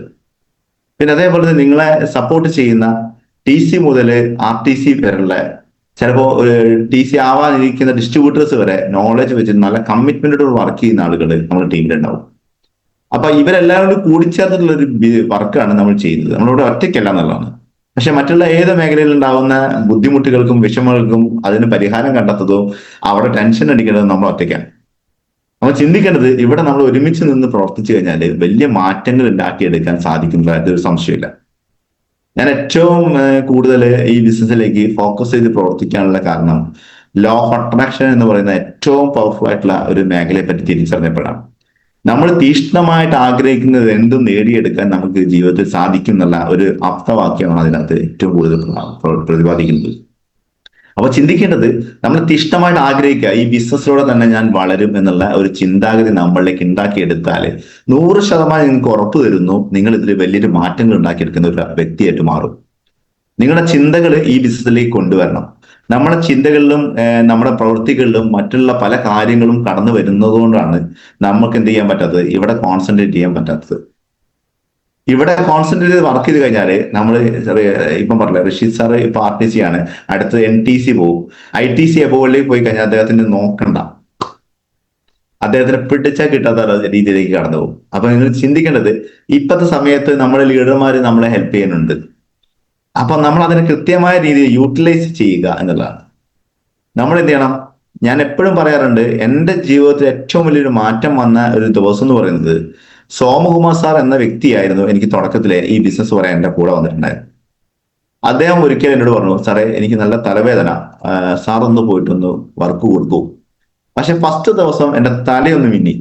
പിന്നെ അതേപോലെ തന്നെ നിങ്ങളെ സപ്പോർട്ട് ചെയ്യുന്ന TC മുതൽ RTC വരെയുള്ള ചിലപ്പോൾ ഒരു TC ആവാനിരിക്കുന്ന ഡിസ്ട്രിബ്യൂട്ടേഴ്സ് വരെ നോളജ് വെച്ച് നല്ല കമ്മിറ്റ്മെന്റോട് വർക്ക് ചെയ്യുന്ന ആളുകൾ നമ്മുടെ ടീമിലുണ്ടാവും. അപ്പൊ ഇവരെല്ലാവരും കൂടിച്ചേർന്നിട്ടുള്ള ഒരു വർക്കാണ് നമ്മൾ ചെയ്യുന്നത്. നമ്മളിവിടെ ഒറ്റയ്ക്കല്ല എന്നുള്ളതാണ്. പക്ഷെ മറ്റുള്ള ഏത് മേഖലയിൽ ഉണ്ടാകുന്ന ബുദ്ധിമുട്ടുകൾക്കും വിഷമങ്ങൾക്കും അതിന് പരിഹാരം കണ്ടെത്തതും അവിടെ ടെൻഷൻ അടിക്കുന്നതും നമ്മൾ ഒറ്റയ്ക്കാണ്. നമ്മൾ ചിന്തിക്കേണ്ടത് ഇവിടെ നമ്മൾ ഒരുമിച്ച് നിന്ന് പ്രവർത്തിച്ചു കഴിഞ്ഞാൽ വലിയ മാറ്റങ്ങൾ ഉണ്ടാക്കിയെടുക്കാൻ സാധിക്കുന്നതായിട്ട് ഒരു സംശയമില്ല. ഞാൻ ഏറ്റവും കൂടുതൽ ഈ ബിസിനസ്സിലേക്ക് ഫോക്കസ് ചെയ്ത് പ്രവർത്തിക്കാനുള്ള കാരണം ലോ ഓഫ് അട്രാക്ഷൻ എന്ന് പറയുന്ന ഏറ്റവും പവർഫുൾ ആയിട്ടുള്ള ഒരു മേഖലയെ പറ്റി തിരിച്ചറിഞ്ഞപ്പോഴാണ്. നമ്മൾ തീഷ്ണമായിട്ട് ആഗ്രഹിക്കുന്നത് എന്തും നേടിയെടുക്കാൻ നമുക്ക് ജീവിതത്തിൽ സാധിക്കും എന്നുള്ള ഒരു ആപ്തവാക്യമാണ് അതിനകത്ത് ഏറ്റവും കൂടുതൽ പ്രതിപാദിക്കുന്നത്. അപ്പൊ ചിന്തിക്കേണ്ടത് നമ്മൾ തീഷ്ണമായിട്ട് ആഗ്രഹിക്കുക, ഈ ബിസിനസ്സിലൂടെ തന്നെ ഞാൻ വളരും എന്നുള്ള ഒരു ചിന്താഗതി നമ്മളിലേക്ക് ഉണ്ടാക്കിയെടുത്താൽ 100% നിങ്ങൾക്ക് ഉറപ്പ് തരുന്നു നിങ്ങൾ ഇതിൽ വലിയൊരു മാറ്റങ്ങൾ ഉണ്ടാക്കിയെടുക്കുന്ന ഒരു വ്യക്തിയായിട്ട് മാറും. നിങ്ങളുടെ ചിന്തകൾ ഈ ബിസിനസ്സിലേക്ക് കൊണ്ടുവരണം. നമ്മുടെ ചിന്തകളിലും നമ്മുടെ പ്രവൃത്തികളിലും മറ്റുള്ള പല കാര്യങ്ങളും കടന്നു വരുന്നത് കൊണ്ടാണ് നമുക്ക് എന്ത് ചെയ്യാൻ പറ്റാത്തത്, ഇവിടെ കോൺസെൻട്രേറ്റ് ചെയ്യാൻ പറ്റാത്തത്. ഇവിടെ കോൺസെൻട്രേറ്റ് ചെയ്ത് വർക്ക് ചെയ്ത് കഴിഞ്ഞാല് നമ്മൾ ഇപ്പം പറഞ്ഞില്ല, റഷീദ് സാറ് ഇപ്പൊ RTC ആണ്, അടുത്ത് NTC പോകും. ITC എബോളിലേക്ക് പോയി കഴിഞ്ഞാൽ അദ്ദേഹത്തിന് നോക്കണ്ട, അദ്ദേഹത്തിന് പിടിച്ചാൽ കിട്ടാത്ത രീതിയിലേക്ക് കടന്നു പോകും. അപ്പൊ നിങ്ങൾ ചിന്തിക്കേണ്ടത്, ഇപ്പോഴത്തെ സമയത്ത് നമ്മുടെ ലീഡർമാർ നമ്മളെ ഹെൽപ്പ് ചെയ്യുന്നുണ്ട്. അപ്പൊ നമ്മൾ അതിനെ കൃത്യമായ രീതിയിൽ യൂട്ടിലൈസ് ചെയ്യുക എന്നുള്ളതാണ്. നമ്മൾ എന്ത് ചെയ്യണം? ഞാൻ എപ്പോഴും പറയാറുണ്ട്, എൻ്റെ ജീവിതത്തിൽ ഏറ്റവും വലിയൊരു മാറ്റം വന്ന ഒരു ദിവസം എന്ന് പറയുന്നത് സോമകുമാർ സാർ എന്ന വ്യക്തിയായിരുന്നു എനിക്ക് തുടക്കത്തിലെ ഈ ബിസിനസ് പറയാൻ എൻ്റെ കൂടെ വന്നിട്ടുണ്ടായിരുന്നു. അദ്ദേഹം ഒരിക്കലും എന്നോട് പറഞ്ഞു, സാറേ എനിക്ക് നല്ല തലവേദന, സാർ ഒന്ന് പോയിട്ടൊന്ന് വർക്ക് കൊടുക്കൂ. പക്ഷെ ഫസ്റ്റ് ദിവസം എൻ്റെ തലയൊന്ന് മിന്നി,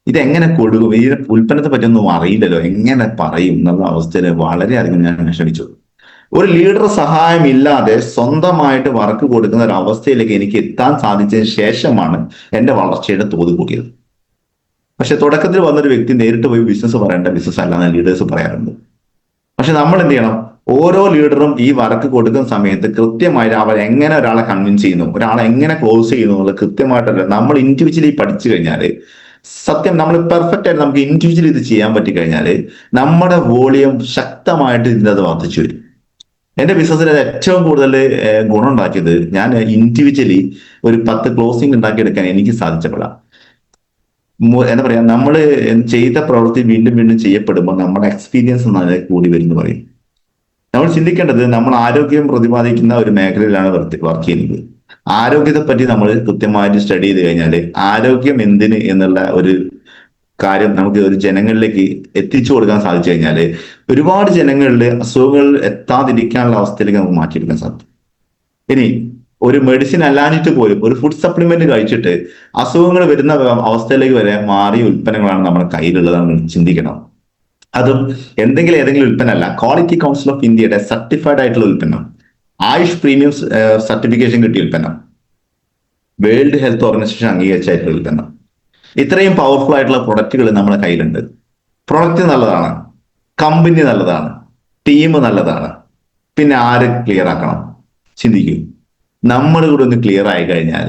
ഇതെങ്ങനെ കൊടുക്കും, ഈ ഉൽപ്പന്നത്തെ പറ്റിയൊന്നും അറിയില്ലല്ലോ, എങ്ങനെ പറയും എന്നുള്ള അവസ്ഥയിൽ വളരെയധികം ഞാൻ വിഷമിച്ചു. ഒരു ലീഡർ സഹായം ഇല്ലാതെ സ്വന്തമായിട്ട് വർക്ക് കൊടുക്കുന്ന ഒരു അവസ്ഥയിലേക്ക് എനിക്ക് എത്താൻ സാധിച്ചതിന് ശേഷമാണ് എൻ്റെ വളർച്ചയുടെ തോത് കൂടിയത്. പക്ഷെ തുടക്കത്തിൽ വന്നൊരു വ്യക്തി നേരിട്ട് പോയി ബിസിനസ് പറയേണ്ട ബിസിനസ് അല്ലാന്ന് ലീഡേഴ്സ് പറയാറുണ്ട്. പക്ഷെ നമ്മൾ എന്ത് ചെയ്യണം? ഓരോ ലീഡറും ഈ വർക്ക് കൊടുക്കുന്ന സമയത്ത് കൃത്യമായിട്ട് അവർ എങ്ങനെ ഒരാളെ കൺവിൻസ് ചെയ്യുന്നു, ഒരാളെ എങ്ങനെ ക്ലോസ് ചെയ്യുന്നു എന്നുള്ളത് കൃത്യമായിട്ടല്ല. നമ്മൾ ഇൻഡിവിജ്വലി പഠിച്ചു കഴിഞ്ഞാൽ, സത്യം നമ്മൾ പെർഫെക്റ്റ് ആയിട്ട് നമുക്ക് ഇൻഡിവിജ്വലി ഇത് ചെയ്യാൻ പറ്റി കഴിഞ്ഞാൽ നമ്മുടെ വോളിയം ശക്തമായിട്ട് ഇതിൻ്റെ അത് വർദ്ധിച്ചു വരും. എന്റെ ബിസിനസ്സിൽ ഏറ്റവും കൂടുതൽ ഗുണം ഉണ്ടാക്കിയത്, ഞാൻ ഇൻഡിവിജ്വലി ഒരു 10 ക്ലോസിംഗ് ഉണ്ടാക്കിയെടുക്കാൻ എനിക്ക് സാധിച്ചപ്പോഴാണ്. എന്താ പറയാ, നമ്മൾ ചെയ്ത പ്രവൃത്തി വീണ്ടും വീണ്ടും ചെയ്യപ്പെടുമ്പോൾ നമ്മുടെ എക്സ്പീരിയൻസ് നല്ല കൂടി വരും എന്ന് പറയും. നമ്മൾ ചിന്തിക്കേണ്ടത്, നമ്മൾ ആരോഗ്യം പ്രതിപാദിക്കുന്ന ഒരു മേഖലയിലാണ് വർക്ക് ചെയ്യുന്നത്. ആരോഗ്യത്തെ പറ്റി നമ്മൾ കൃത്യമായിട്ട് സ്റ്റഡി ചെയ്ത് കഴിഞ്ഞാൽ ആരോഗ്യം എന്തിന് എന്നുള്ള ഒരു കാര്യം നമുക്ക് ഒരു ജനങ്ങളിലേക്ക് എത്തിച്ചു കൊടുക്കാൻ സാധിച്ചു കഴിഞ്ഞാൽ ഒരുപാട് ജനങ്ങളിൽ അസുഖങ്ങൾ എത്താതിരിക്കാനുള്ള അവസ്ഥയിലേക്ക് നമുക്ക് മാറ്റിയെടുക്കാൻ സാധിക്കും. ഇനി ഒരു മെഡിസിൻ അല്ലാഞ്ഞിട്ട് പോലും ഒരു ഫുഡ് സപ്ലിമെന്റ് കഴിച്ചിട്ട് അസുഖങ്ങൾ വരുന്ന അവസ്ഥയിലേക്ക് വരെ മാറിയ ഉൽപ്പന്നങ്ങളാണ് നമ്മുടെ കയ്യിലുള്ളത്. നമ്മൾ ചിന്തിക്കണം. അതും ഏതെങ്കിലും ഉൽപ്പന്നമല്ല, ക്വാളിറ്റി കൗൺസിൽ ഓഫ് ഇന്ത്യയുടെ സർട്ടിഫൈഡ് ആയിട്ടുള്ള ഉൽപ്പന്നം, ആയുഷ് പ്രീമിയം സർട്ടിഫിക്കേഷൻ കിട്ടിയ ഉൽപ്പന്നം, വേൾഡ് ഹെൽത്ത് ഓർഗനൈസേഷൻ അംഗീകരിച്ചായിട്ടുള്ള ഉൽപ്പന്നം. ഇത്രയും പവർഫുൾ ആയിട്ടുള്ള പ്രൊഡക്റ്റുകൾ നമ്മുടെ കയ്യിലുണ്ട്. പ്രൊഡക്റ്റ് നല്ലതാണ്, കമ്പനി നല്ലതാണ്, ടീം നല്ലതാണ്. പിന്നെ ആര് ക്ലിയർ ആക്കണം? ചിന്തിക്കൂ. നമ്മൾ കൂടെ ഒന്ന് ക്ലിയർ ആയി കഴിഞ്ഞാൽ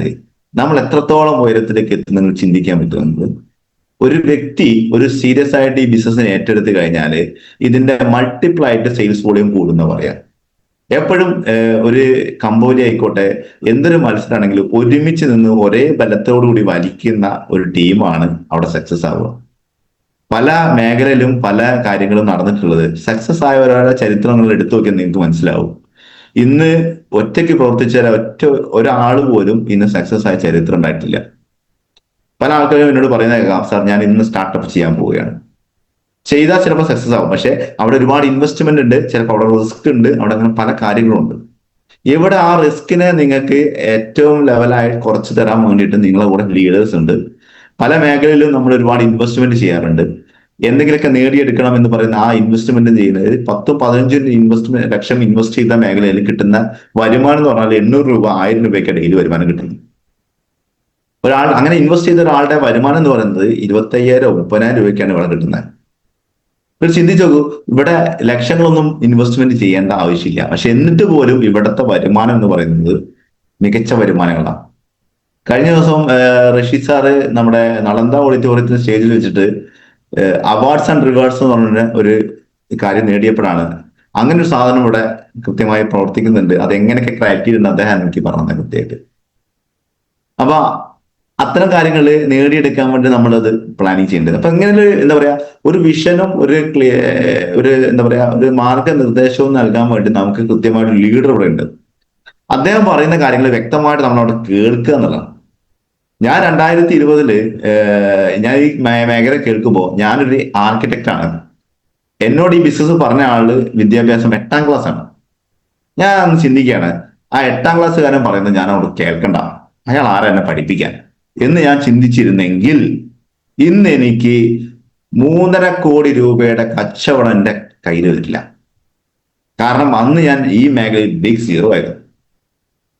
നമ്മൾ എത്രത്തോളം ഉയരത്തിലേക്ക് എത്തുന്നത് ചിന്തിക്കാൻ പറ്റുന്നത്. ഒരു വ്യക്തി ഒരു സീരിയസ് ആയിട്ട് ഈ ബിസിനസ്സിനെ ഏറ്റെടുത്ത് കഴിഞ്ഞാൽ ഇതിന്റെ മൾട്ടിപ്പിൾ ആയിട്ട് സെയിൽസ് വോളിയം കൂടുന്ന പറയാം. എപ്പോഴും ഒരു കമ്പോളി ആയിക്കോട്ടെ, എന്തൊരു മത്സരമാണെങ്കിലും ഒരുമിച്ച് നിന്ന് ഒരേ ബലത്തോടുകൂടി വലിക്കുന്ന ഒരു ടീമാണ് അവിടെ സക്സസ് ആവുക. പല മേഖലയിലും പല കാര്യങ്ങളും നടന്നിട്ടുള്ളത് സക്സസ് ആയ ഒരാളുടെ ചരിത്രങ്ങൾ എടുത്തു നോക്കിയാൽ നിങ്ങൾക്ക് മനസ്സിലാവും. ഇന്ന് ഒറ്റയ്ക്ക് പ്രവർത്തിച്ച ഒരാൾ പോലും ഇന്ന് സക്സസ് ആയ ചരിത്രം ഉണ്ടായിട്ടില്ല. പല ആൾക്കാരും എന്നോട് പറയുന്ന കേൾക്കാം, സാർ ഞാൻ ഇന്ന് സ്റ്റാർട്ടപ്പ് ചെയ്യാൻ പോവുകയാണ്. ചെയ്താൽ ചിലപ്പോൾ സക്സസ് ആവും, പക്ഷെ അവിടെ ഒരുപാട് ഇൻവെസ്റ്റ്മെന്റ് ഉണ്ട്, ചിലപ്പോൾ അവിടെ റിസ്ക് ഉണ്ട്, അവിടെ അങ്ങനെ പല കാര്യങ്ങളും ഉണ്ട്. ഇവിടെ ആ റിസ്കിനെ നിങ്ങൾക്ക് ഏറ്റവും ലെവലായി കുറച്ച് തരാൻ വേണ്ടിയിട്ട് നിങ്ങളെ കൂടെ ലീഡേഴ്സ് ഉണ്ട്. പല മേഖലയിലും നമ്മൾ ഒരുപാട് ഇൻവെസ്റ്റ്മെന്റ് ചെയ്യാറുണ്ട്. എന്തെങ്കിലുമൊക്കെ നേടിയെടുക്കണം എന്ന് പറയുന്ന ആ ഇൻവെസ്റ്റ്മെന്റ് ചെയ്യുന്നത് 10-15 ലക്ഷം ഇൻവെസ്റ്റ് ചെയ്ത മേഖലയിൽ കിട്ടുന്ന വരുമാനം എന്ന് പറഞ്ഞാൽ 800 രൂപ 1000 രൂപയ്ക്ക് ഡെയിലി വരുമാനം കിട്ടുന്നു. ഒരാൾ അങ്ങനെ ഇൻവെസ്റ്റ് ചെയ്ത ഒരാളുടെ വരുമാനം എന്ന് പറയുന്നത് 25,000-30,000 രൂപയ്ക്കാണ് ഇവിടെ കിട്ടുന്നത്. ഒരു ചിന്തിച്ചു നോക്കൂ, ഇവിടെ ലക്ഷങ്ങളൊന്നും ഇൻവെസ്റ്റ്മെന്റ് ചെയ്യേണ്ട ആവശ്യമില്ല. പക്ഷെ എന്നിട്ട് പോലും ഇവിടുത്തെ വരുമാനം എന്ന് പറയുന്നത് മികച്ച വരുമാനങ്ങളാണ്. കഴിഞ്ഞ ദിവസം റഷീദ് സാറ് നമ്മുടെ നളന്ദ ഓഡിറ്റോറിയത്തിന് സ്റ്റേജിൽ വെച്ചിട്ട് അവാർഡ്സ് ആൻഡ് റിവാർഡ്സ് എന്ന് പറഞ്ഞ ഒരു കാര്യം നേടിയപ്പോഴാണ് അങ്ങനെ ഒരു സാധനം ഇവിടെ കൃത്യമായി പ്രവർത്തിക്കുന്നുണ്ട്. അത് എങ്ങനെയൊക്കെ ക്രൈറ്റീരിയ ഉണ്ട് അദ്ദേഹം എനിക്ക് പറഞ്ഞത് കൃത്യമായിട്ട്. അപ്പൊ അത്തരം കാര്യങ്ങൾ നേടിയെടുക്കാൻ വേണ്ടി നമ്മളത് പ്ലാനിങ് ചെയ്യേണ്ടത്. അപ്പൊ ഇങ്ങനെ ഒരു എന്താ പറയാ, ഒരു വിഷനും ഒരു എന്താ പറയാ ഒരു മാർഗനിർദ്ദേശവും നൽകാൻ വേണ്ടി നമുക്ക് കൃത്യമായിട്ട് ലീഡർ ഇവിടെ ഉണ്ട്. അദ്ദേഹം പറയുന്ന കാര്യങ്ങൾ വ്യക്തമായിട്ട് നമ്മളവിടെ കേൾക്കുക എന്നുള്ളതാണ്. ഞാൻ 2020 ഞാൻ ഈ മേഖല കേൾക്കുമ്പോൾ, ഞാനൊരു ആർക്കിടെക്റ്റ് ആണ്. എന്നോട് ഈ ബിസിനസ് പറഞ്ഞ ആള് വിദ്യാഭ്യാസം 8ാം ക്ലാസ് ആണ്. ഞാൻ അന്ന് ചിന്തിക്കുകയാണ്, ആ 8ാം ക്ലാസ്സുകാരൻ പറയുന്നത് ഞാൻ അവിടെ കേൾക്കണ്ട, അയാൾ ആരാ എന്നെ പഠിപ്പിക്കാൻ എന്ന് ഞാൻ ചിന്തിച്ചിരുന്നെങ്കിൽ ഇന്ന് എനിക്ക് 3.5 കോടി രൂപയുടെ കച്ചവടം എൻ്റെ കയ്യിൽ വരില്ല. കാരണം അന്ന് ഞാൻ ഈ മേഖലയിൽ ബിഗ് സീറോ ആയിരുന്നു.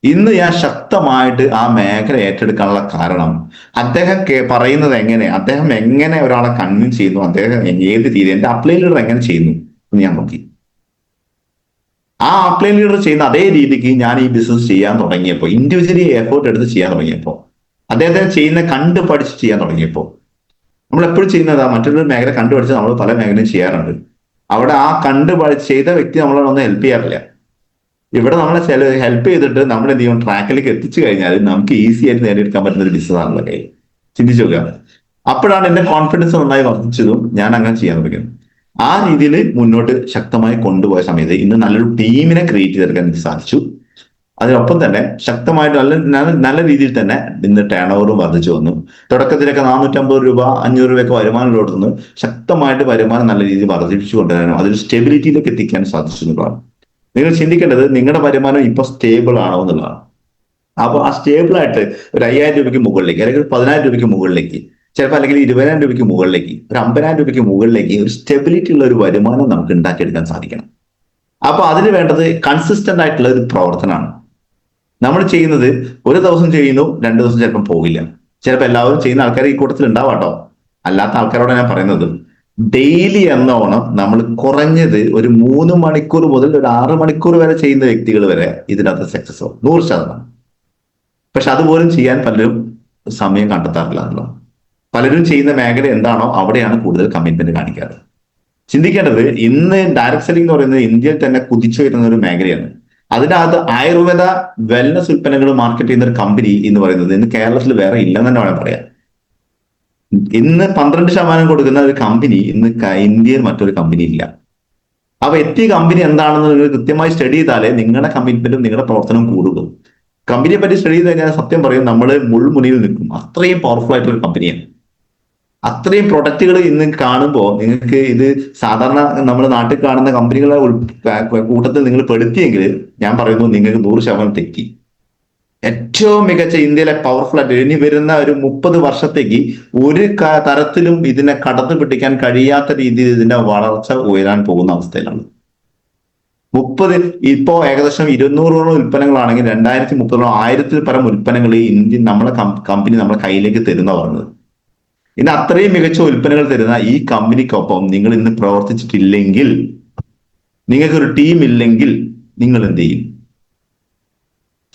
ഇന്ന് ഞാൻ ശക്തമായിട്ട് ആ മേഖല ഏറ്റെടുക്കാനുള്ള കാരണം അദ്ദേഹം പറയുന്നത് അദ്ദേഹം എങ്ങനെ ഒരാളെ കൺവിൻസ് ചെയ്യുന്നു, അദ്ദേഹം ഏത് രീതി, എന്റെ അപ്ലൈ ലീഡർ എങ്ങനെ ചെയ്യുന്നു എന്ന് ഞാൻ നോക്കി. ആ അപ്ലൈൻ ലീഡർ ചെയ്യുന്ന അതേ രീതിക്ക് ഞാൻ ഈ ബിസിനസ് ചെയ്യാൻ തുടങ്ങിയപ്പോൾ, ഇൻഡിവിജ്വലി എഫേർട്ട് എടുത്ത് ചെയ്യാൻ തുടങ്ങിയപ്പോൾ, അദ്ദേഹത്തിന് ചെയ്യുന്ന കണ്ട് പഠിച്ച് ചെയ്യാൻ തുടങ്ങിയപ്പോൾ, നമ്മൾ എപ്പോഴും ചെയ്യുന്നതാ മറ്റൊരു മേഖല കണ്ടുപഠിച്ച് നമ്മൾ പല മേഖലയും ചെയ്യാറുണ്ട്. അവിടെ ആ ചെയ്ത വ്യക്തി നമ്മളെ ഒന്ന് ഹെൽപ്പ് ചെയ്യാറില്ല. ഇവിടെ നമ്മളെ ഹെൽപ്പ് ചെയ്തിട്ട് നമ്മൾ എന്ത് ചെയ്യും, ട്രാക്കിലേക്ക് എത്തിച്ചു കഴിഞ്ഞാൽ നമുക്ക് ഈസി ആയിട്ട് നേടിയെടുക്കാൻ പറ്റുന്ന ഒരു ബിസിനസ് ആണല്ലോ കയ്യിൽ. ചിന്തിച്ചു നോക്കുക. അപ്പോഴാണ് എന്റെ കോൺഫിഡൻസ് നന്നായി വർദ്ധിച്ചതും ഞാൻ അങ്ങനെ ചെയ്യാൻ തുടങ്ങിയത്. ആ രീതിയിൽ മുന്നോട്ട് ശക്തമായി കൊണ്ടുപോയ സമയത്ത് ഇന്ന് നല്ലൊരു ടീമിനെ ക്രിയേറ്റ് ചെയ്തെടുക്കാൻ എനിക്ക് സാധിച്ചു. അതിനൊപ്പം തന്നെ ശക്തമായിട്ട് നല്ല രീതിയിൽ തന്നെ ഇന്ന് ടേൺ ഓവറും വർദ്ധിച്ചു വന്നു. തുടക്കത്തിലൊക്കെ 450 രൂപ 500 രൂപയൊക്കെ വരുമാനം ഉള്ളടത്തുനിന്ന് ശക്തമായിട്ട് വരുമാനം നല്ല രീതിയിൽ വർദ്ധിപ്പിച്ചു കൊണ്ടുവരാനും അതൊരു സ്റ്റെബിലിറ്റിയിലേക്ക് എത്തിക്കാൻ സാധിച്ചു എന്നുള്ളതാണ്. നിങ്ങൾ ചിന്തിക്കേണ്ടത് നിങ്ങളുടെ വരുമാനം ഇപ്പൊ സ്റ്റേബിൾ ആണോ എന്നുള്ളതാണ്. അപ്പോൾ ആ സ്റ്റേബിൾ ആയിട്ട് ഒരു 5000 രൂപയ്ക്ക് മുകളിലേക്ക്, അല്ലെങ്കിൽ 10000 രൂപയ്ക്ക് മുകളിലേക്ക്, ചിലപ്പോൾ അല്ലെങ്കിൽ 20,000 രൂപയ്ക്ക് മുകളിലേക്ക്, ഒരു 50,000 രൂപയ്ക്ക് മുകളിലേക്ക് ഒരു സ്റ്റെബിലിറ്റി ഉള്ള ഒരു വരുമാനം നമുക്ക് ഉണ്ടാക്കിയെടുക്കാൻ സാധിക്കണം. അപ്പൊ അതിന് വേണ്ടത് കൺസിസ്റ്റന്റ് ആയിട്ടുള്ള ഒരു പ്രവർത്തനമാണ്. നമ്മൾ ചെയ്യുന്നത് ഒരു ദിവസം ചെയ്യുന്നു, 2 ദിവസം ചിലപ്പം പോകില്ല. ചിലപ്പോൾ എല്ലാവരും ചെയ്യുന്ന ആൾക്കാർ ഈ കൂട്ടത്തിൽ ഉണ്ടാവാട്ടോ. അല്ലാത്ത ആൾക്കാരോട് ഞാൻ പറയുന്നത്, ഡെയിലി എന്നോണം നമ്മൾ കുറഞ്ഞത് ഒരു 3 മണിക്കൂർ മുതൽ ഒരു 6 മണിക്കൂർ വരെ ചെയ്യുന്ന വ്യക്തികൾ വരെ ഇതിനകത്ത് സക്സസ് ആവും, 100%. പക്ഷെ അതുപോലും ചെയ്യാൻ പലരും സമയം കണ്ടെത്താറില്ല എന്നുള്ളത്. പലരും ചെയ്യുന്ന മേഖല എന്താണോ അവിടെയാണ് കൂടുതൽ കമ്മിറ്റ്മെന്റ് കാണിക്കാറ്. ചിന്തിക്കേണ്ടത്, ഇന്ന് ഡയറക്ട് സെല്ലിംഗ് എന്ന് പറയുന്നത് ഇന്ത്യയിൽ തന്നെ കുതിച്ചു വരുന്ന ഒരു മേഖലയാണ്. അതിനകത്ത് ആയുർവേദ വെൽനസ് ഉൽപ്പന്നങ്ങൾ മാർക്കറ്റ് ചെയ്യുന്ന ഒരു കമ്പനി എന്ന് പറയുന്നത് ഇന്ന് കേരളത്തിൽ വേറെ ഇല്ലെന്ന് തന്നെ വേണം പറയാം. ഇന്ന് 12% കൊടുക്കുന്ന ഒരു കമ്പനി ഇന്ന് ഇന്ത്യയിൽ മറ്റൊരു കമ്പനി ഇല്ല. അപ്പൊ എത്തിയ കമ്പനി എന്താണെന്ന് നിങ്ങൾ കൃത്യമായി സ്റ്റഡി ചെയ്താലേ നിങ്ങളുടെ കമ്മിറ്റ്മെന്റും നിങ്ങളുടെ പ്രവർത്തനവും കൂടുള്ളൂ. കമ്പനിയെ പറ്റി സ്റ്റഡി ചെയ്ത് കഴിഞ്ഞാൽ സത്യം പറയും നമ്മൾ മുൾമുനയിൽ നിൽക്കും. അത്രയും പവർഫുൾ ആയിട്ടുള്ള ഒരു കമ്പനിയാണ്. അത്രയും പ്രൊഡക്റ്റുകൾ ഇന്ന് കാണുമ്പോൾ നിങ്ങൾക്ക് ഇത് സാധാരണ നമ്മുടെ നാട്ടിൽ കാണുന്ന കമ്പനികളെ കൂട്ടത്തിൽ നിങ്ങൾ പെടുത്തിയെങ്കിൽ ഞാൻ പറയുന്നു നിങ്ങൾക്ക് 100% തെറ്റി. ഏറ്റവും മികച്ച ഇന്ത്യയിലെ പവർഫുൾ ആയിട്ട് ഇനി വരുന്ന ഒരു 30 വർഷത്തേക്ക് ഒരു തരത്തിലും ഇതിനെ കടന്നു പിടിക്കാൻ കഴിയാത്ത രീതിയിൽ ഇതിന്റെ വളർച്ച ഉയരാൻ പോകുന്ന അവസ്ഥയിലാണ്. ഇപ്പോ ഏകദേശം 200ഓളം ഉൽപ്പന്നങ്ങളാണെങ്കിൽ 2030 1000-ൽ പരം ഉൽപ്പന്നങ്ങൾ ഇന്ത്യൻ നമ്മളെ കമ്പനി നമ്മളെ കയ്യിലേക്ക് തരുന്ന പറഞ്ഞത്. ഇന്ന് അത്രയും മികച്ച ഉൽപ്പന്നങ്ങൾ തരുന്ന ഈ കമ്പനിക്കൊപ്പം നിങ്ങൾ ഇന്ന് പ്രവർത്തിച്ചിട്ടില്ലെങ്കിൽ, നിങ്ങൾക്ക് ഒരു ടീം ഇല്ലെങ്കിൽ നിങ്ങൾ എന്ത് ചെയ്യും?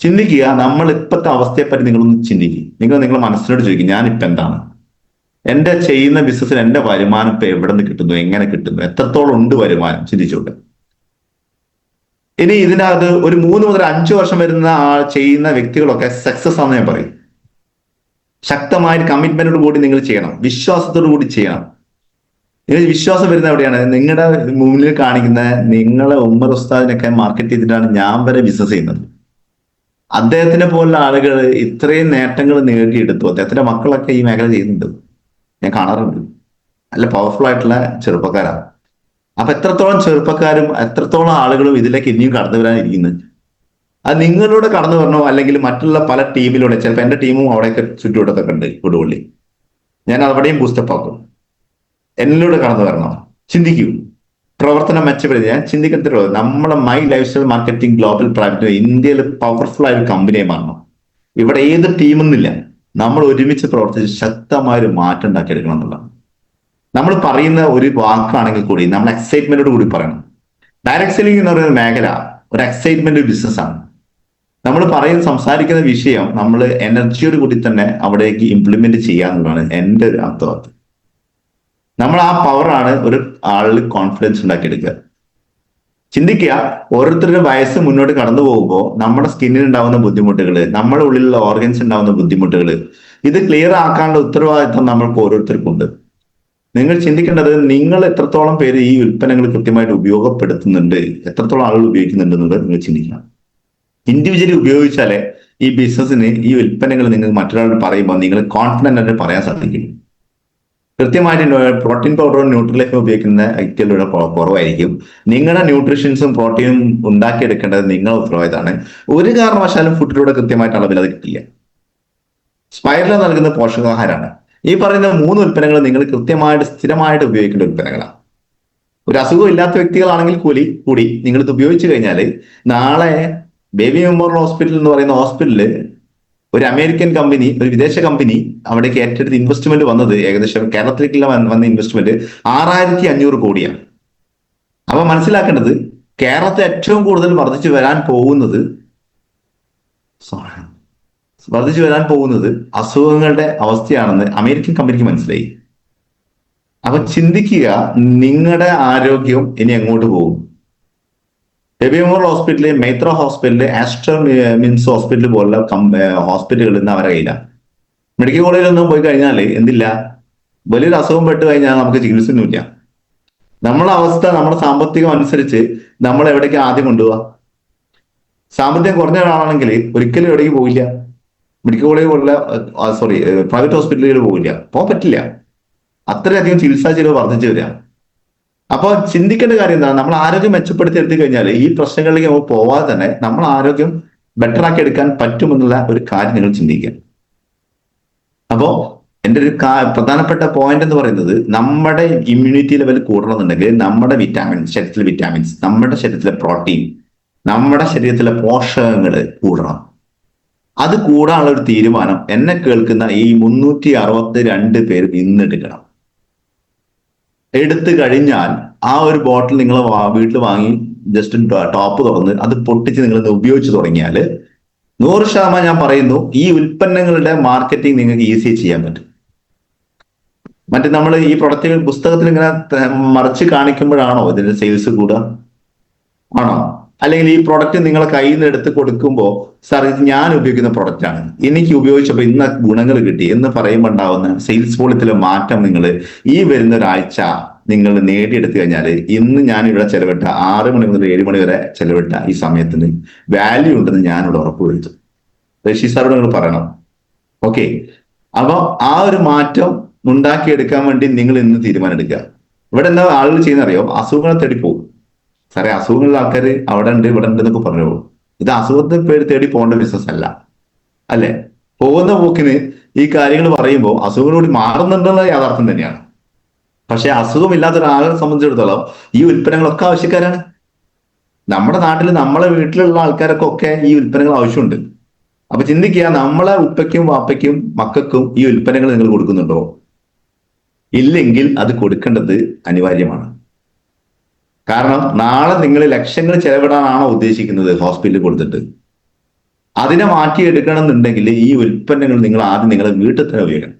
ചിന്തിക്കുക. നമ്മൾ ഇപ്പോഴത്തെ അവസ്ഥയെപ്പറ്റി നിങ്ങളൊന്ന് ചിന്തിക്കുക. നിങ്ങൾ മനസ്സിനോട് ചോദിക്കും, ഞാനിപ്പോൾ എന്താണ്, എന്റെ ചെയ്യുന്ന ബിസിനസ്സിൽ എന്റെ വരുമാനം ഇപ്പൊ എവിടെ നിന്ന് കിട്ടുന്നു, എങ്ങനെ കിട്ടുന്നു, എത്രത്തോളം ഉണ്ട് വരുമാനം, ചിന്തിച്ചോട്ടെ. ഇനി ഇതിനകത്ത് ഒരു 3 മുതൽ 5 വർഷം വരുന്ന ചെയ്യുന്ന വ്യക്തികളൊക്കെ സക്സസ് ആണെന്ന് ഞാൻ പറയും. ശക്തമായ കമ്മിറ്റ്മെന്റോട് കൂടി നിങ്ങൾ ചെയ്യണം, വിശ്വാസത്തോടു കൂടി ചെയ്യണം. നിങ്ങൾ വിശ്വാസം വരുന്ന എവിടെയാണ്? നിങ്ങളുടെ മുന്നിൽ കാണിക്കുന്ന നിങ്ങളെ ഉമ്മർ ഉസ്താദിനൊക്കെ മാർക്കറ്റ് ചെയ്തിട്ടാണ് ഞാൻ വരെ ബിസിനസ് ചെയ്യുന്നത്. അദ്ദേഹത്തിനെ പോലുള്ള ആളുകൾ ഇത്രയും നേട്ടങ്ങൾ നേടിയെടുത്തു. അദ്ദേഹത്തിന്റെ മക്കളൊക്കെ ഈ മേഖല ചെയ്യുന്നുണ്ട്, ഞാൻ കാണാറുണ്ട്. നല്ല പവർഫുൾ ആയിട്ടുള്ള ചെറുപ്പക്കാരാണ്. അപ്പൊ എത്രത്തോളം ചെറുപ്പക്കാരും എത്രത്തോളം ആളുകളും ഇതിലേക്ക് ഇനിയും കടന്നു വരാനിരിക്കുന്നത്. അത് നിങ്ങളിലൂടെ കടന്നു വരണോ, അല്ലെങ്കിൽ മറ്റുള്ള പല ടീമിലൂടെ, ചിലപ്പോൾ എന്റെ ടീമും അവിടെയൊക്കെ ചുറ്റുവട്ടത്തൊക്കെ ഉണ്ട് കൊടുവള്ളി, ഞാൻ അവിടെയും ബൂസ്റ്റപ്പ് ആക്കും. എന്നിലൂടെ കടന്നു വരണോ? ചിന്തിക്കൂ. പ്രവർത്തനം മെച്ചപ്പെടുത്തി ഞാൻ ചിന്തിക്കത്തില്ലോ. നമ്മളെ my lifestyle marketing global private ഇന്ത്യയിൽ പവർഫുൾ ആയ ഒരു കമ്പനിയെ മാറണം. ഇവിടെ ഏത് ടീമൊന്നുമില്ല, നമ്മൾ ഒരുമിച്ച് പ്രവർത്തിച്ച് ശക്തമായ ഒരു മാറ്റം ഉണ്ടാക്കിയെടുക്കണം എന്നുള്ളതാണ്. നമ്മൾ പറയുന്ന ഒരു വാക്കാണെങ്കിൽ കൂടി നമ്മൾ എക്സൈറ്റ്മെന്റോട് കൂടി പറയണം. ഡയറക്ട് സെല്ലിംഗ് എന്ന് പറയുന്ന മേഖല ഒരു എക്സൈറ്റ്മെന്റ് ബിസിനസ്സാണ്. നമ്മൾ സംസാരിക്കുന്ന വിഷയം നമ്മൾ എനർജിയോട് കൂടി തന്നെ അവിടേക്ക് ഇംപ്ലിമെന്റ് ചെയ്യാന്നുള്ളതാണ് എൻ്റെ ഒരു അർത്ഥം. നമ്മൾ ആ പവറാണ് ഒരു ആളിൽ കോൺഫിഡൻസ് ഉണ്ടാക്കിയെടുക്കുക. ചിന്തിക്കുക, ഓരോരുത്തരുടെ വയസ്സ് മുന്നോട്ട് കടന്നു പോകുമ്പോൾ നമ്മുടെ സ്കിന്നിന് ഉണ്ടാവുന്ന ബുദ്ധിമുട്ടുകൾ, നമ്മുടെ ഉള്ളിലുള്ള ഓർഗൻസ് ഉണ്ടാവുന്ന ബുദ്ധിമുട്ടുകൾ, ഇത് ക്ലിയർ ആക്കാനുള്ള ഉത്തരവാദിത്വം നമ്മൾക്ക് ഓരോരുത്തർക്കും ഉണ്ട്. നിങ്ങൾ ചിന്തിക്കേണ്ടത്, നിങ്ങൾ എത്രത്തോളം പേര് ഈ ഉൽപ്പന്നങ്ങൾ കൃത്യമായിട്ട് ഉപയോഗപ്പെടുത്തുന്നുണ്ട്, എത്രത്തോളം ആളുകൾ ഉപയോഗിക്കുന്നുണ്ട് എന്നുള്ളത് നിങ്ങൾ ചിന്തിക്കണം. ഇൻഡിവിജ്വലി ഉപയോഗിച്ചാലേ ഈ ബിസിനസ്സിന് ഈ ഉൽപ്പന്നങ്ങൾ നിങ്ങൾക്ക് മറ്റൊരാളോട് പറയുമ്പോൾ നിങ്ങൾ കോൺഫിഡന്റ് ആയിട്ട് പറയാൻ സാധിക്കും. കൃത്യമായിട്ട് പ്രോട്ടീൻ പൗഡറും ന്യൂട്രിലൈഫും ഉപയോഗിക്കുന്ന വ്യക്തികളുടെ കുറവായിരിക്കും. നിങ്ങളുടെ ന്യൂട്രീഷൻസും പ്രോട്ടീനും ഉണ്ടാക്കിയെടുക്കേണ്ടത് നിങ്ങളുടെ ഉത്തരവാദിത്തമാണ്. ഒരു കാരണവശാലും ഫുഡിലൂടെ കൃത്യമായിട്ട് അളവിൽ അത് കിട്ടില്ല. സ്പൈറൽ നൽകുന്ന പോഷകാഹാരമാണ്. ഈ പറയുന്ന 3 ഉൽപ്പന്നങ്ങൾ നിങ്ങൾ കൃത്യമായിട്ട് സ്ഥിരമായിട്ട് ഉപയോഗിക്കേണ്ട ഉൽപ്പന്നങ്ങളാണ്. ഒരു അസുഖം ഇല്ലാത്ത വ്യക്തികളാണെങ്കിൽ കൂടി നിങ്ങൾ ഇത് ഉപയോഗിച്ചു കഴിഞ്ഞാൽ നാളെ ബേബി മെമ്മോറിയൽ ഹോസ്പിറ്റൽ എന്ന് പറയുന്ന ഹോസ്പിറ്റലില് ഒരു അമേരിക്കൻ കമ്പനി, ഒരു വിദേശ കമ്പനി അവിടേക്ക് ഏറ്റെടുത്ത് ഇൻവെസ്റ്റ്മെന്റ് വന്നത് ഏകദേശം കേരളത്തിലേക്കുള്ള വന്ന ഇൻവെസ്റ്റ്മെന്റ് 6500 കോടിയാണ്. അപ്പൊ മനസ്സിലാക്കേണ്ടത്, കേരളത്തിൽ ഏറ്റവും കൂടുതൽ വർദ്ധിച്ചു വരാൻ പോകുന്നത് അസുഖങ്ങളുടെ അവസ്ഥയാണെന്ന് അമേരിക്കൻ കമ്പനിക്ക് മനസ്സിലായി. അപ്പൊ ചിന്തിക്കുക, നിങ്ങളുടെ ആരോഗ്യം ഇനി എങ്ങോട്ട് പോകും? Baby Memorial Hospital, Maitra Hospital, Aster MIMS Hospital പോലുള്ള ഹോസ്പിറ്റലുകളിൽ നിന്ന് അവരെ കയ്യിലാണ്. മെഡിക്കൽ കോളേജിലൊന്നും പോയി കഴിഞ്ഞാൽ എന്തില്ല, വലിയൊരു അസുഖം പെട്ട് കഴിഞ്ഞാൽ നമുക്ക് ചികിത്സയൊന്നുമില്ല. നമ്മളെ അവസ്ഥ, നമ്മുടെ സാമ്പത്തികം അനുസരിച്ച് നമ്മൾ എവിടേക്ക് ആദ്യം കൊണ്ടുപോവാ? സാമ്പത്തികം കുറഞ്ഞ ഒരാളാണെങ്കിൽ ഒരിക്കലും എവിടേക്ക് പോയില്ല, മെഡിക്കൽ കോളേജ് പോലുള്ള പ്രൈവറ്റ് ഹോസ്പിറ്റലുകളിൽ പോകില്ല, പോകാൻ പറ്റില്ല. അത്രയധികം ചികിത്സാ ചിലവ് വർദ്ധിച്ചു വരിക. അപ്പൊ ചിന്തിക്കേണ്ട കാര്യം എന്താണ്? നമ്മൾ ആരോഗ്യം മെച്ചപ്പെടുത്തി എടുത്തു കഴിഞ്ഞാൽ ഈ പ്രശ്നങ്ങളിലേക്ക് നമുക്ക് പോവാതെ തന്നെ നമ്മൾ ആരോഗ്യം ബെറ്റർ ആക്കി എടുക്കാൻ പറ്റുമെന്നുള്ള ഒരു കാര്യം നിങ്ങൾ ചിന്തിക്കുക. അപ്പോ എൻ്റെ ഒരു പ്രധാനപ്പെട്ട പോയിന്റ് എന്ന് പറയുന്നത്, നമ്മുടെ ഇമ്മ്യൂണിറ്റി ലെവൽ കൂടണമെന്നുണ്ടെങ്കിൽ നമ്മുടെ ശരീരത്തിലെ വിറ്റാമിൻസ്, നമ്മുടെ ശരീരത്തിലെ പ്രോട്ടീൻ, നമ്മുടെ ശരീരത്തിലെ പോഷകങ്ങൾ കൂടണം. അത് കൂടാനുള്ള ഒരു തീരുമാനം എന്നെ കേൾക്കുന്ന ഈ 362 പേര് ഇന്ന് എടുക്കണം. എടുത്തു കഴിഞ്ഞാൽ ആ ഒരു ബോട്ടിൽ നിങ്ങൾ വീട്ടിൽ വാങ്ങി ജസ്റ്റ് ടോപ്പ് തുറന്ന് അത് പൊട്ടിച്ച് നിങ്ങൾ ഉപയോഗിച്ച് തുടങ്ങിയാൽ 100% ഞാൻ പറയുന്നു, ഈ ഉൽപ്പന്നങ്ങളുടെ മാർക്കറ്റിംഗ് നിങ്ങൾക്ക് ഈസി ചെയ്യാൻ പറ്റും. മറ്റേ നമ്മൾ ഈ പ്രൊഡക്റ്റുകൾ പുസ്തകത്തിൽ ഇങ്ങനെ മറിച്ച് കാണിക്കുമ്പോഴാണോ ഇതിന്റെ സെയിൽസ് കൂടുക? ആണോ? അല്ലെങ്കിൽ ഈ പ്രൊഡക്റ്റ് നിങ്ങളെ കയ്യിൽ നിന്ന് എടുത്ത് കൊടുക്കുമ്പോൾ, സാർ ഇത് ഞാൻ ഉപയോഗിക്കുന്ന പ്രൊഡക്റ്റ് ആണ്, എനിക്ക് ഉപയോഗിച്ചപ്പോൾ ഇന്ന ഗുണങ്ങൾ കിട്ടി എന്ന് പറയുമ്പോൾ ഉണ്ടാവുന്ന സെയിൽസ് വോളിയത്തിലെ മാറ്റം നിങ്ങൾ ഈ വരുന്ന ഒരാഴ്ച നിങ്ങൾ നേടിയെടുത്തു കഴിഞ്ഞാൽ, ഇന്ന് ഞാൻ ഇവിടെ ചെലവിട്ട 6 മണി മുതൽ 7 മണി വരെ ചെലവിട്ട ഈ സമയത്തിന് വാല്യൂ ഉണ്ടെന്ന് ഞാനിവിടെ ഉറപ്പുവരുത്തും. റഷീദ് സാറോട് നിങ്ങൾ പറയണം. ഓക്കെ, അപ്പൊ ആ ഒരു മാറ്റം ഉണ്ടാക്കിയെടുക്കാൻ വേണ്ടി നിങ്ങൾ ഇന്ന് തീരുമാനം എടുക്കുക. ഇവിടെ എന്താ ആളുകൾ ചെയ്യുന്നറിയോ? അസുഖങ്ങളെ തേടി പോകും. സാറേ, അസുഖങ്ങളുള്ള ആൾക്കാർ അവിടെ ഉണ്ട് ഇവിടെ ഉണ്ട് എന്നൊക്കെ പറഞ്ഞു പോകും. ഇത് അസുഖത്തിന് പേര് തേടി പോകേണ്ട ബിസിനസ് അല്ല, അല്ലെ? പോകുന്ന പോക്കിന് ഈ കാര്യങ്ങൾ പറയുമ്പോൾ അസുഖങ്ങളോട് മാറുന്നുണ്ടെന്ന യാഥാർത്ഥ്യം തന്നെയാണ്. പക്ഷെ അസുഖമില്ലാത്ത ഒരാളെ സംബന്ധിച്ചിടത്തോളം ഈ ഉൽപ്പന്നങ്ങളൊക്കെ ആവശ്യക്കാരാണ്. നമ്മുടെ നാട്ടിൽ നമ്മളെ വീട്ടിലുള്ള ആൾക്കാരൊക്കെ ഈ ഉൽപ്പന്നങ്ങൾ ആവശ്യമുണ്ട്. അപ്പൊ ചിന്തിക്കുക, നമ്മളെ ഉപ്പയ്ക്കും വാപ്പയ്ക്കും മക്കൾക്കും ഈ ഉൽപ്പന്നങ്ങൾ നിങ്ങൾ കൊടുക്കുന്നുണ്ടോ? ഇല്ലെങ്കിൽ അത് കൊടുക്കേണ്ടത് അനിവാര്യമാണ്. കാരണം നാളെ നിങ്ങൾ ലക്ഷങ്ങൾ ചെലവിടാനാണോ ഉദ്ദേശിക്കുന്നത് ഹോസ്പിറ്റലിൽ കൊടുത്തിട്ട്? അതിനെ മാറ്റിയെടുക്കണം എന്നുണ്ടെങ്കിൽ ഈ ഉൽപ്പന്നങ്ങൾ നിങ്ങൾ ആദ്യം നിങ്ങളെ വീട്ടിൽ തന്നെ ഉപയോഗിക്കണം.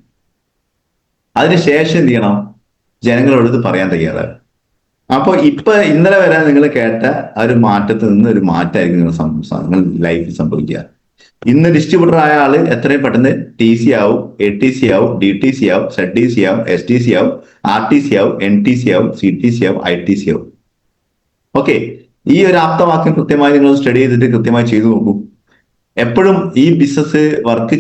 അതിനുശേഷം എന്ത് ചെയ്യണം? ജനങ്ങളോട് ഇത് പറയാൻ തയ്യാറാണ്. അപ്പൊ ഇന്നലെ വരെ നിങ്ങൾ കേട്ട ആ ഒരു മാറ്റത്തിൽ നിന്ന് ഒരു മാറ്റമായിരിക്കും നിങ്ങൾ ലൈഫിൽ സംഭവിക്കുക. ഇന്ന് ഡിസ്ട്രിബ്യൂട്ടർ ആയ ആള് എത്രയും പെട്ടെന്ന് TC ആവും, ATC ആവും, DTC ആവും, ZDC ആവും, STC ആവും, RTC ആവും, NTC ആവും, CTC ആവും, ITC ആവും. ഓക്കെ, ഈ ഒരു ആപ്തവാക്യം കൃത്യമായി നിങ്ങൾ സ്റ്റഡി ചെയ്തിട്ട് കൃത്യമായി ചെയ്തു നോക്കൂ. എപ്പോഴും ഈ ബിസിനസ് വർക്ക്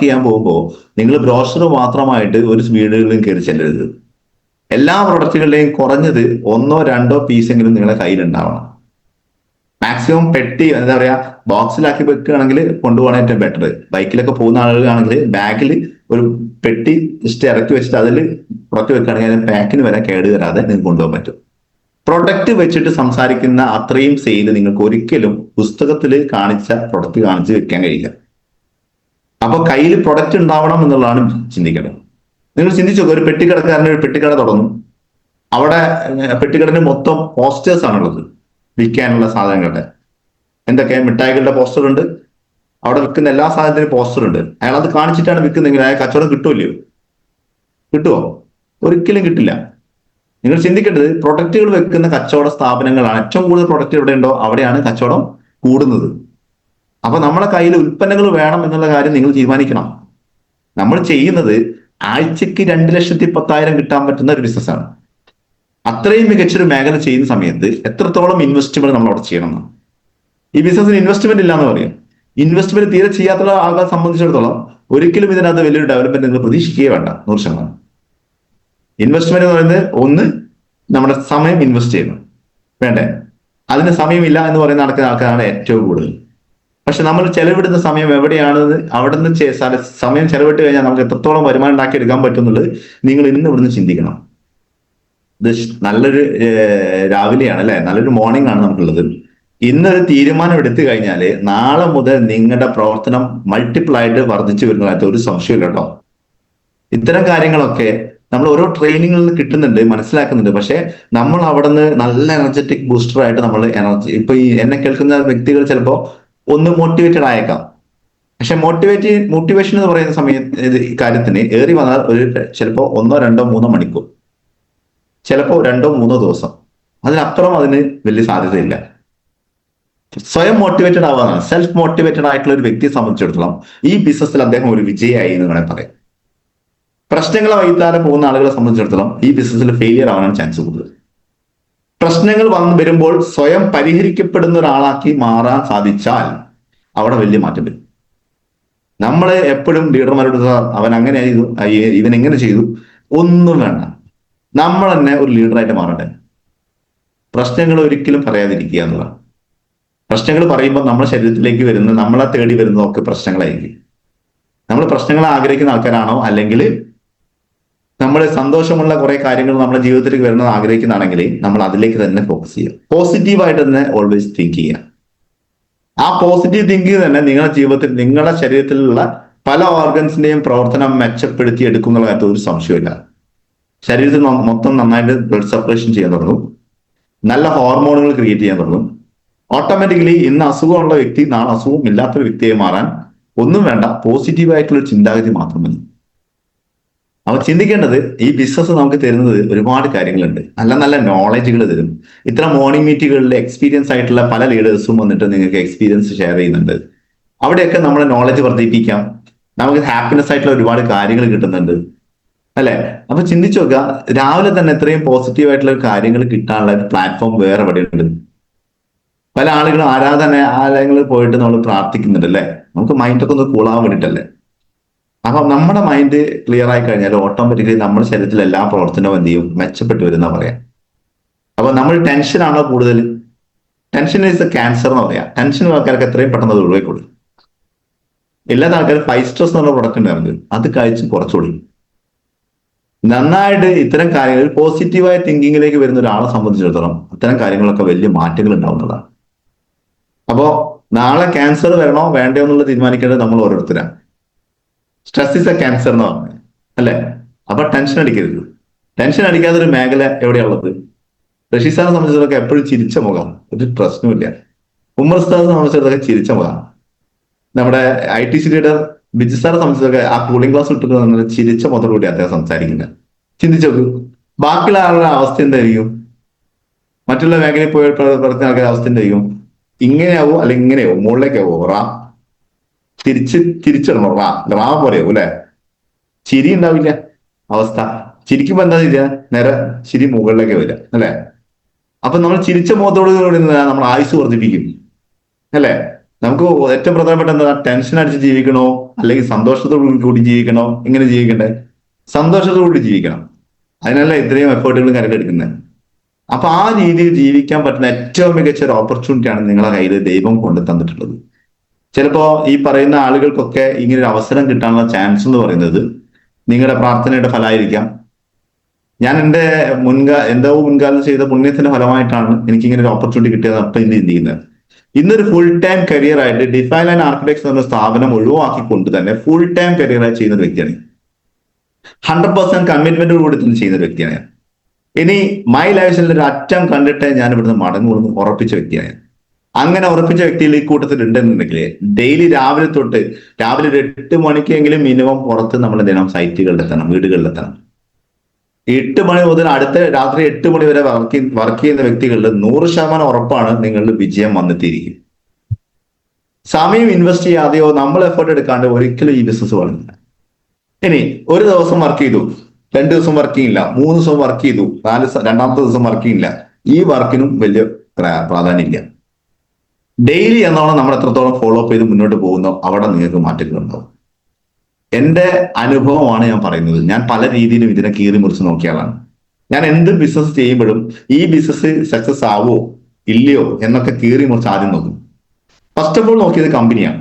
ചെയ്യാൻ പോകുമ്പോൾ നിങ്ങൾ ബ്രോഷർ മാത്രമായിട്ട് ഒരു വീടുകളിലും കയറി ചെല്ലരുത്. എല്ലാ പ്രൊഡക്റ്റുകളുടെയും കുറഞ്ഞത് 1-2 പീസെങ്കിലും നിങ്ങളുടെ കയ്യിൽ ഉണ്ടാവണം. മാക്സിമം പെട്ടി എന്താ പറയാ, ബോക്സിലാക്കി വെക്കുകയാണെങ്കിൽ കൊണ്ടുപോകാൻ ഏറ്റവും ബെറ്റർ. ബൈക്കിലൊക്കെ പോകുന്ന ആളുകളാണെങ്കിൽ ബാഗിൽ ഒരു പെട്ടി ജസ്റ്റ് ഇറക്കി വെച്ചിട്ട് അതിൽ പ്രൊഡക്റ്റ് വെക്കുകയാണെങ്കിൽ പാക്കിന് വരെ കേട് വരാതെ നിങ്ങൾക്ക് കൊണ്ടുപോകാൻ പറ്റും. പ്രൊഡക്റ്റ് വെച്ചിട്ട് സംസാരിക്കുന്ന അത്രയും സെയിൽ നിങ്ങൾക്ക് ഒരിക്കലും പുസ്തകത്തിൽ കാണിച്ച പ്രൊഡക്റ്റ് കാണിച്ച് വെക്കാൻ കഴിയില്ല. അപ്പൊ കയ്യിൽ പ്രൊഡക്റ്റ് ഉണ്ടാവണം എന്നുള്ളതാണ് ചിന്തിക്കേണ്ടത്. നിങ്ങൾ ചിന്തിച്ചു, ഒരു പെട്ടിക്കടക്കാരന് ഒരു പെട്ടിക്കട തുടങ്ങും. അവിടെ പെട്ടിക്കടന് മൊത്തം പോസ്റ്റേഴ്സ് ആണുള്ളത്, വിൽക്കാനുള്ള സാധനങ്ങളുടെ. എന്തൊക്കെ? മിഠായികളുടെ പോസ്റ്റർ ഉണ്ട്, അവിടെ വിൽക്കുന്ന എല്ലാ സാധനത്തിനും പോസ്റ്റർ ഉണ്ട്. അയാൾ അത് കാണിച്ചിട്ടാണ് വിൽക്കുന്നതെങ്കിൽ അയാൾ കച്ചവടം കിട്ടുമല്ലോ? കിട്ടുമോ? ഒരിക്കലും കിട്ടില്ല. നിങ്ങൾ ചിന്തിക്കേണ്ടത്, പ്രൊഡക്റ്റുകൾ വെക്കുന്ന കച്ചവട സ്ഥാപനങ്ങളാണ് ഏറ്റവും കൂടുതൽ പ്രൊഡക്റ്റ് എവിടെ ഉണ്ടോ അവിടെയാണ് കച്ചവടം കൂടുന്നത്. അപ്പൊ നമ്മുടെ കയ്യിൽ ഉൽപ്പന്നങ്ങൾ വേണം എന്നുള്ള കാര്യം നിങ്ങൾ തീരുമാനിക്കണം. നമ്മൾ ചെയ്യുന്നത് ആഴ്ചക്ക് 2,10,000 കിട്ടാൻ പറ്റുന്ന ഒരു ബിസിനസ്സാണ്. അത്രയും മികച്ചൊരു മേഖല ചെയ്യുന്ന സമയത്ത് എത്രത്തോളം ഇൻവെസ്റ്റ്മെന്റ് നമ്മൾ അവിടെ ചെയ്യണം എന്നാണ്. ഈ ബിസിനസ്സിന് ഇൻവെസ്റ്റ്മെന്റ് ഇല്ലാന്ന് പറയും. ഇൻവെസ്റ്റ്മെന്റ് തീരെ ചെയ്യാത്ത ആൾക്കാരെ സംബന്ധിച്ചിടത്തോളം ഒരിക്കലും ഇതിനകത്ത് വലിയൊരു ഡെവലപ്മെന്റ് നിങ്ങൾ പ്രതീക്ഷിക്കുകയേ വേണ്ട. 100%. ഇൻവെസ്റ്റ്മെന്റ് എന്ന് പറയുന്നത് ഒന്ന് നമ്മുടെ സമയം ഇൻവെസ്റ്റ് ചെയ്യണം, വേണ്ടേ? അതിന് സമയമില്ല എന്ന് പറയുന്ന നടക്കുന്ന ആൾക്കാരാണ് ഏറ്റവും കൂടുതൽ. പക്ഷെ നമ്മൾ ചെലവിടുന്ന സമയം എവിടെയാണെന്ന് അവിടെ നിന്ന് സമയം ചെലവിട്ട് കഴിഞ്ഞാൽ നമുക്ക് എത്രത്തോളം വരുമാനം ഉണ്ടാക്കി എടുക്കാൻ പറ്റുന്നുള്ളത് നിങ്ങൾ ഇന്ന് ഇവിടുന്ന് ചിന്തിക്കണം. ഇത് നല്ലൊരു രാവിലെയാണ് അല്ലെ, നല്ലൊരു മോർണിംഗ് ആണ് നമുക്കുള്ളത്. ഇന്നൊരു തീരുമാനം എടുത്തു കഴിഞ്ഞാൽ നാളെ മുതൽ നിങ്ങളുടെ പ്രവർത്തനം മൾട്ടിപ്പിൾ ആയിട്ട് വർദ്ധിച്ചു വരുന്നതായിട്ട് ഒരു സംശയമില്ല കേട്ടോ. ഇത്തരം കാര്യങ്ങളൊക്കെ നമ്മൾ ഓരോ ട്രെയിനിങ്ങളിൽ കിട്ടുന്നുണ്ട്, മനസ്സിലാക്കുന്നുണ്ട്. പക്ഷെ നമ്മൾ അവിടെ നിന്ന് നല്ല എനർജറ്റിക് ബൂസ്റ്റർ ആയിട്ട് നമ്മൾ എനർജി, ഇപ്പൊ ഈ എന്നെ കേൾക്കുന്ന വ്യക്തികൾ ചിലപ്പോ ഒന്ന് മോട്ടിവേറ്റഡ് ആയേക്കാം. പക്ഷെ മോട്ടിവേഷൻ എന്ന് പറയുന്ന ഈ കാര്യത്തിന് ഏറി വന്നാൽ ചിലപ്പോ 1, 2, 3 മണിക്കൂർ, ചിലപ്പോ 2, 3 ദിവസം, അതിനപ്പുറം അതിന് വലിയ സാധ്യതയില്ല. സ്വയം മോട്ടിവേറ്റഡ് ആവാനാണ്. സെൽഫ് മോട്ടിവേറ്റഡ് ആയിട്ടുള്ള ഒരു വ്യക്തിയെ സംബന്ധിച്ചിടത്തോളം ഈ ബിസിനസ്സിൽ അദ്ദേഹം ഒരു വിജയമായി എന്ന് വേണമെങ്കിൽ പറയാം. പ്രശ്നങ്ങളെ വൈത്താലെ പോകുന്ന ആളുകളെ സംബന്ധിച്ചിടത്തോളം ഈ ബിസിനസ്സിൽ ഫെയിലിയർ ആവാനാണ് ചാൻസ് കൂടുതൽ. പ്രശ്നങ്ങൾ വരുമ്പോൾ സ്വയം പരിഹരിക്കപ്പെടുന്ന ഒരാളാക്കി മാറാൻ സാധിച്ചാൽ അവിടെ വലിയ മാറ്റം വരും. നമ്മൾ എപ്പോഴും ലീഡർമാരോട് അവൻ അങ്ങനെ ചെയ്തു, ഇവൻ എങ്ങനെ ചെയ്തു, ഒന്നും വേണ്ട. നമ്മൾ തന്നെ ഒരു ലീഡറായിട്ട് മാറട്ടെ. പ്രശ്നങ്ങൾ ഒരിക്കലും പറയാതിരിക്കുക എന്നുള്ളതാണ്. പ്രശ്നങ്ങൾ പറയുമ്പോൾ നമ്മുടെ ശരീരത്തിലേക്ക് വരുന്ന, നമ്മളെ തേടി വരുന്നതൊക്കെ പ്രശ്നങ്ങളായിരിക്കും. നമ്മൾ പ്രശ്നങ്ങൾ ആഗ്രഹിക്കുന്ന ആൾക്കാരാണോ, അല്ലെങ്കിൽ നമ്മൾ സന്തോഷമുള്ള കുറെ കാര്യങ്ങൾ നമ്മുടെ ജീവിതത്തിലേക്ക് വരുന്നത് ആഗ്രഹിക്കുന്നതാണെങ്കിൽ നമ്മൾ അതിലേക്ക് തന്നെ ഫോക്കസ് ചെയ്യുക. പോസിറ്റീവായിട്ട് തന്നെ ഓൾവേസ് തിങ്ക് ചെയ്യുക. ആ പോസിറ്റീവ് തിങ്കിങ് തന്നെ നിങ്ങളുടെ ജീവിതത്തിൽ, നിങ്ങളുടെ ശരീരത്തിലുള്ള പല ഓർഗൻസിന്റെയും പ്രവർത്തനം മെച്ചപ്പെടുത്തി എടുക്കുന്ന കാര്യത്തിൽ ഒരു സംശയമില്ല. ശരീരത്തിൽ മൊത്തം നന്നായിട്ട് ബ്ലഡ് സർക്കുലേഷൻ ചെയ്യാൻ തുടങ്ങും, നല്ല ഹോർമോണുകൾ ക്രിയേറ്റ് ചെയ്യാൻ തുടങ്ങും. ഓട്ടോമാറ്റിക്കലി ഇന്ന് അസുഖമുള്ള വ്യക്തി നാളെ അസുഖം ഇല്ലാത്തൊരു വ്യക്തിയെ മാറാൻ ഒന്നും വേണ്ട, പോസിറ്റീവായിട്ടുള്ള ഒരു ചിന്താഗതി മാത്രം മതി. അപ്പൊ ചിന്തിക്കേണ്ടത്, ഈ ബിസിനസ് നമുക്ക് തരുന്നത് ഒരുപാട് കാര്യങ്ങളുണ്ട്. നല്ല നല്ല നോളജുകൾ തരും. ഇത്ര മോർണിംഗ് മീറ്റുകളിൽ എക്സ്പീരിയൻസ് ആയിട്ടുള്ള പല ലീഡേഴ്സും വന്നിട്ട് നിങ്ങൾക്ക് എക്സ്പീരിയൻസ് ഷെയർ ചെയ്യുന്നുണ്ട്. അവിടെയൊക്കെ നമ്മുടെ നോളജ് വർദ്ധിപ്പിക്കാം. നമുക്ക് ഹാപ്പിനെസ് ആയിട്ടുള്ള ഒരുപാട് കാര്യങ്ങൾ കിട്ടുന്നുണ്ട്, അല്ലെ? അപ്പൊ ചിന്തിച്ചു നോക്കുക, രാവിലെ തന്നെ എത്രയും പോസിറ്റീവ് ആയിട്ടുള്ള കാര്യങ്ങൾ കിട്ടാനുള്ള ഒരു പ്ലാറ്റ്ഫോം വേറെ എവിടെയുണ്ട്? പല ആളുകളും ആരാധനാലയങ്ങളിൽ പോയിട്ട് നമ്മൾ പ്രാർത്ഥിക്കുന്നുണ്ട്, അല്ലെ? നമുക്ക് മൈൻഡൊക്കെ ഒന്ന് കൂളാവാൻ വേണ്ടിയിട്ടല്ലേ. അപ്പൊ നമ്മുടെ മൈൻഡ് ക്ലിയർ ആയി കഴിഞ്ഞാൽ ഓട്ടോമാറ്റിക്കലി നമ്മുടെ ശരീരത്തിൽ എല്ലാ പ്രവർത്തനവും എന്ത് ചെയ്യും, മെച്ചപ്പെട്ടു വരുന്ന പറയാം. അപ്പൊ നമ്മൾ ടെൻഷനാണോ കൂടുതൽ? ടെൻഷൻ ഈസ് എ ക്യാൻസർ എന്ന് പറയാം. ടെൻഷൻ ആൾക്കാർക്ക് എത്രയും പെട്ടെന്ന് അത് ഒഴിവായിക്കൊള്ളു. ഇല്ലാത്ത ആൾക്കാർ 5 സ്ട്രെസ് എന്നുള്ള പ്രൊഡക്റ്റ് ഉണ്ടായിരുന്നു, അത് കഴിച്ച് കുറച്ചുകൂടി നന്നായിട്ട് ഇത്തരം കാര്യങ്ങൾ പോസിറ്റീവായ തിങ്കിങ്ങിലേക്ക് വരുന്ന ഒരാളെ സംബന്ധിച്ചിടത്തോളം അത്തരം കാര്യങ്ങളൊക്കെ വലിയ മാറ്റങ്ങൾ ഉണ്ടാവുന്നതാണ്. അപ്പോ നാളെ ക്യാൻസർ വരണോ വേണ്ടയോ എന്നുള്ളത് തീരുമാനിക്കേണ്ടത് നമ്മൾ ഓരോരുത്തരാണ്. സ്ട്രെസ് ഇസ് എ ക്യാൻസർ എന്ന് പറഞ്ഞു, അല്ലെ? അപ്പൊ ടെൻഷൻ അടിക്കരുത്. ടെൻഷൻ അടിക്കാത്ത ഒരു മേഖല എവിടെയുള്ളത്? റഷീദ് സാറിനെ സംബന്ധിച്ചിടത്തൊക്കെ എപ്പോഴും ചിരിച്ച മുഖം, ഒരു പ്രശ്നമില്ല. ഉമ്മർ ഉസ്താദിനെ സംബന്ധിച്ചിടത്തൊക്കെ ചിരിച്ച മുഖം. നമ്മുടെ ITC ലീഡർ ബിജു സാറെ സംബന്ധിച്ചൊക്കെ ആ കൂളിംഗ് ഗ്ലാസ് ഇട്ടിട്ട് ചിരിച്ച മുഖത്തോടുകൂടി അദ്ദേഹം സംസാരിക്കുന്നത്. ചിന്തിച്ചു നോക്കൂ, ബാക്കിയുള്ള ആളുടെ അവസ്ഥ എന്തായിരിക്കും? മറ്റുള്ള മേഖലയിൽ പോയി പ്രവർത്തിക്കുന്ന ആൾക്കാരുടെ അവസ്ഥ എന്തായിരിക്കും? ഇങ്ങനെയാവോ അല്ലെങ്കിൽ ഇങ്ങനെയാവോ? മുകളിലേക്കാവോ? തിരിച്ചിടണോ? റാ പോലെയാവും, അല്ലെ? ചിരി ഉണ്ടാവില്ല അവസ്ഥ. ചിരിക്കുമ്പോ എന്താ ചെയ്യുക? നേരെ ചിരി മുകളിലേക്ക് വരിക, അല്ലെ? അപ്പൊ നമ്മൾ ചിരിച്ച മുഖത്തോട് കൂടി നമ്മൾ ആയുസ് വർദ്ധിപ്പിക്കും, അല്ലെ? നമുക്ക് ഏറ്റവും പ്രധാനപ്പെട്ട എന്താ? ടെൻഷൻ അടിച്ച് ജീവിക്കണോ അല്ലെങ്കിൽ സന്തോഷത്തോടു കൂടി ജീവിക്കണോ? എങ്ങനെ ജീവിക്കണ്ടേ? സന്തോഷത്തോടു കൂടി ജീവിക്കണം. അതിനല്ല ഇത്രയും എഫേർട്ടുകളും കരക്കെടുക്കുന്നത്. അപ്പൊ ആ രീതിയിൽ ജീവിക്കാൻ പറ്റുന്ന ഏറ്റവും മികച്ച ഒരു ഓപ്പർച്യൂണിറ്റിയാണ് നിങ്ങളെ കയ്യിൽ ദൈവം കൊണ്ട് തന്നിട്ടുള്ളത്. ചിലപ്പോ ഈ പറയുന്ന ആളുകൾക്കൊക്കെ ഇങ്ങനെ ഒരു അവസരം കിട്ടാനുള്ള ചാൻസ് എന്ന് പറയുന്നത് നിങ്ങളുടെ പ്രാർത്ഥനയുടെ ഫലമായിരിക്കാം. ഞാൻ എന്റെ മുൻകാലം ചെയ്ത പുണ്യത്തിന്റെ ഫലമായിട്ടാണ് എനിക്ക് ഇങ്ങനെ ഒരു ഓപ്പർച്യൂണിറ്റി കിട്ടിയത്. അപ്പൊ ഇന്ന് ചിന്തിക്കുന്നത്, ഇന്നൊരു ഫുൾ ടൈം കരിയർ ആയിട്ട് ഡിഫൈൻ ആൻഡ് ആർക്കിടെക്ട്സ് എന്ന സ്ഥാപനം ഒഴിവാക്കിക്കൊണ്ട് തന്നെ ഫുൾ ടൈം കരിയർ ആയി ചെയ്യുന്ന ഒരു വ്യക്തിയാണ്. 100% കമ്മിറ്റ്മെന്റോട് കൂടി തന്നെ ചെയ്യുന്ന ഒരു വ്യക്തിയാണ് ഞാൻ. ഇനി മൈ ലൈഫിൽ ഒരു അറ്റം കണ്ടിട്ട് ഞാൻ ഇവിടുന്ന് മടങ്ങുമെന്ന് ഉറപ്പിച്ച വ്യക്തിയാണ്. അങ്ങനെ ഉറപ്പിച്ച വ്യക്തിയിൽ ഈ കൂട്ടത്തിൽ ഉണ്ടെന്നുണ്ടെങ്കിൽ ഡെയിലി രാവിലെ തൊട്ട് രാവിലെ ഒരു 8 മണിക്കെങ്കിലും മിനിമം പുറത്ത് നമ്മൾ ദിനം സൈറ്റുകളിലെത്തണം, വീടുകളിലെത്തണം. 8 മണി മുതൽ അടുത്ത രാത്രി 8 മണി വരെ വർക്ക് ചെയ്യുന്ന വ്യക്തികളിൽ 100% ഉറപ്പാണ് നിങ്ങളുടെ വിജയം വന്നെത്തിയിരിക്കും. സമയം ഇൻവെസ്റ്റ് ചെയ്യാതെയോ നമ്മൾ എഫേർട്ട് എടുക്കാണ്ട് ഒരിക്കലും ഈ ബിസിനസ് വളരില്ല. ഇനി ഒരു ദിവസം വർക്ക് ചെയ്തു, 2 ദിവസം വർക്ക് ചെയ്യില്ല, 3 ദിവസം വർക്ക് ചെയ്തു, രണ്ടാമത്തെ ദിവസം വർക്ക് ചെയ്യില്ല, ഈ വർക്കിനും വലിയ പ്രാധാന്യമില്ല. ഡെയിലി എന്നോണം നമ്മൾ എത്രത്തോളം ഫോളോ അപ്പ് ചെയ്ത് മുന്നോട്ട് പോകുന്നോ അവിടെ നിങ്ങൾക്ക് മാറ്റങ്ങൾ ഉണ്ടാവും. എന്റെ അനുഭവമാണ് ഞാൻ പറയുന്നത്. ഞാൻ പല രീതിയിലും ഇതിനെ കീറി മുറിച്ച് നോക്കിയ ആളാണ്. ഞാൻ എന്ത് ബിസിനസ് ചെയ്യുമ്പോഴും ഈ ബിസിനസ് സക്സസ് ആവോ ഇല്ലയോ എന്നൊക്കെ കീറി മുറിച്ച് ആദ്യം നോക്കും. ഫസ്റ്റ് ഓഫ് ഓൾ നോക്കിയത് കമ്പനിയാണ്.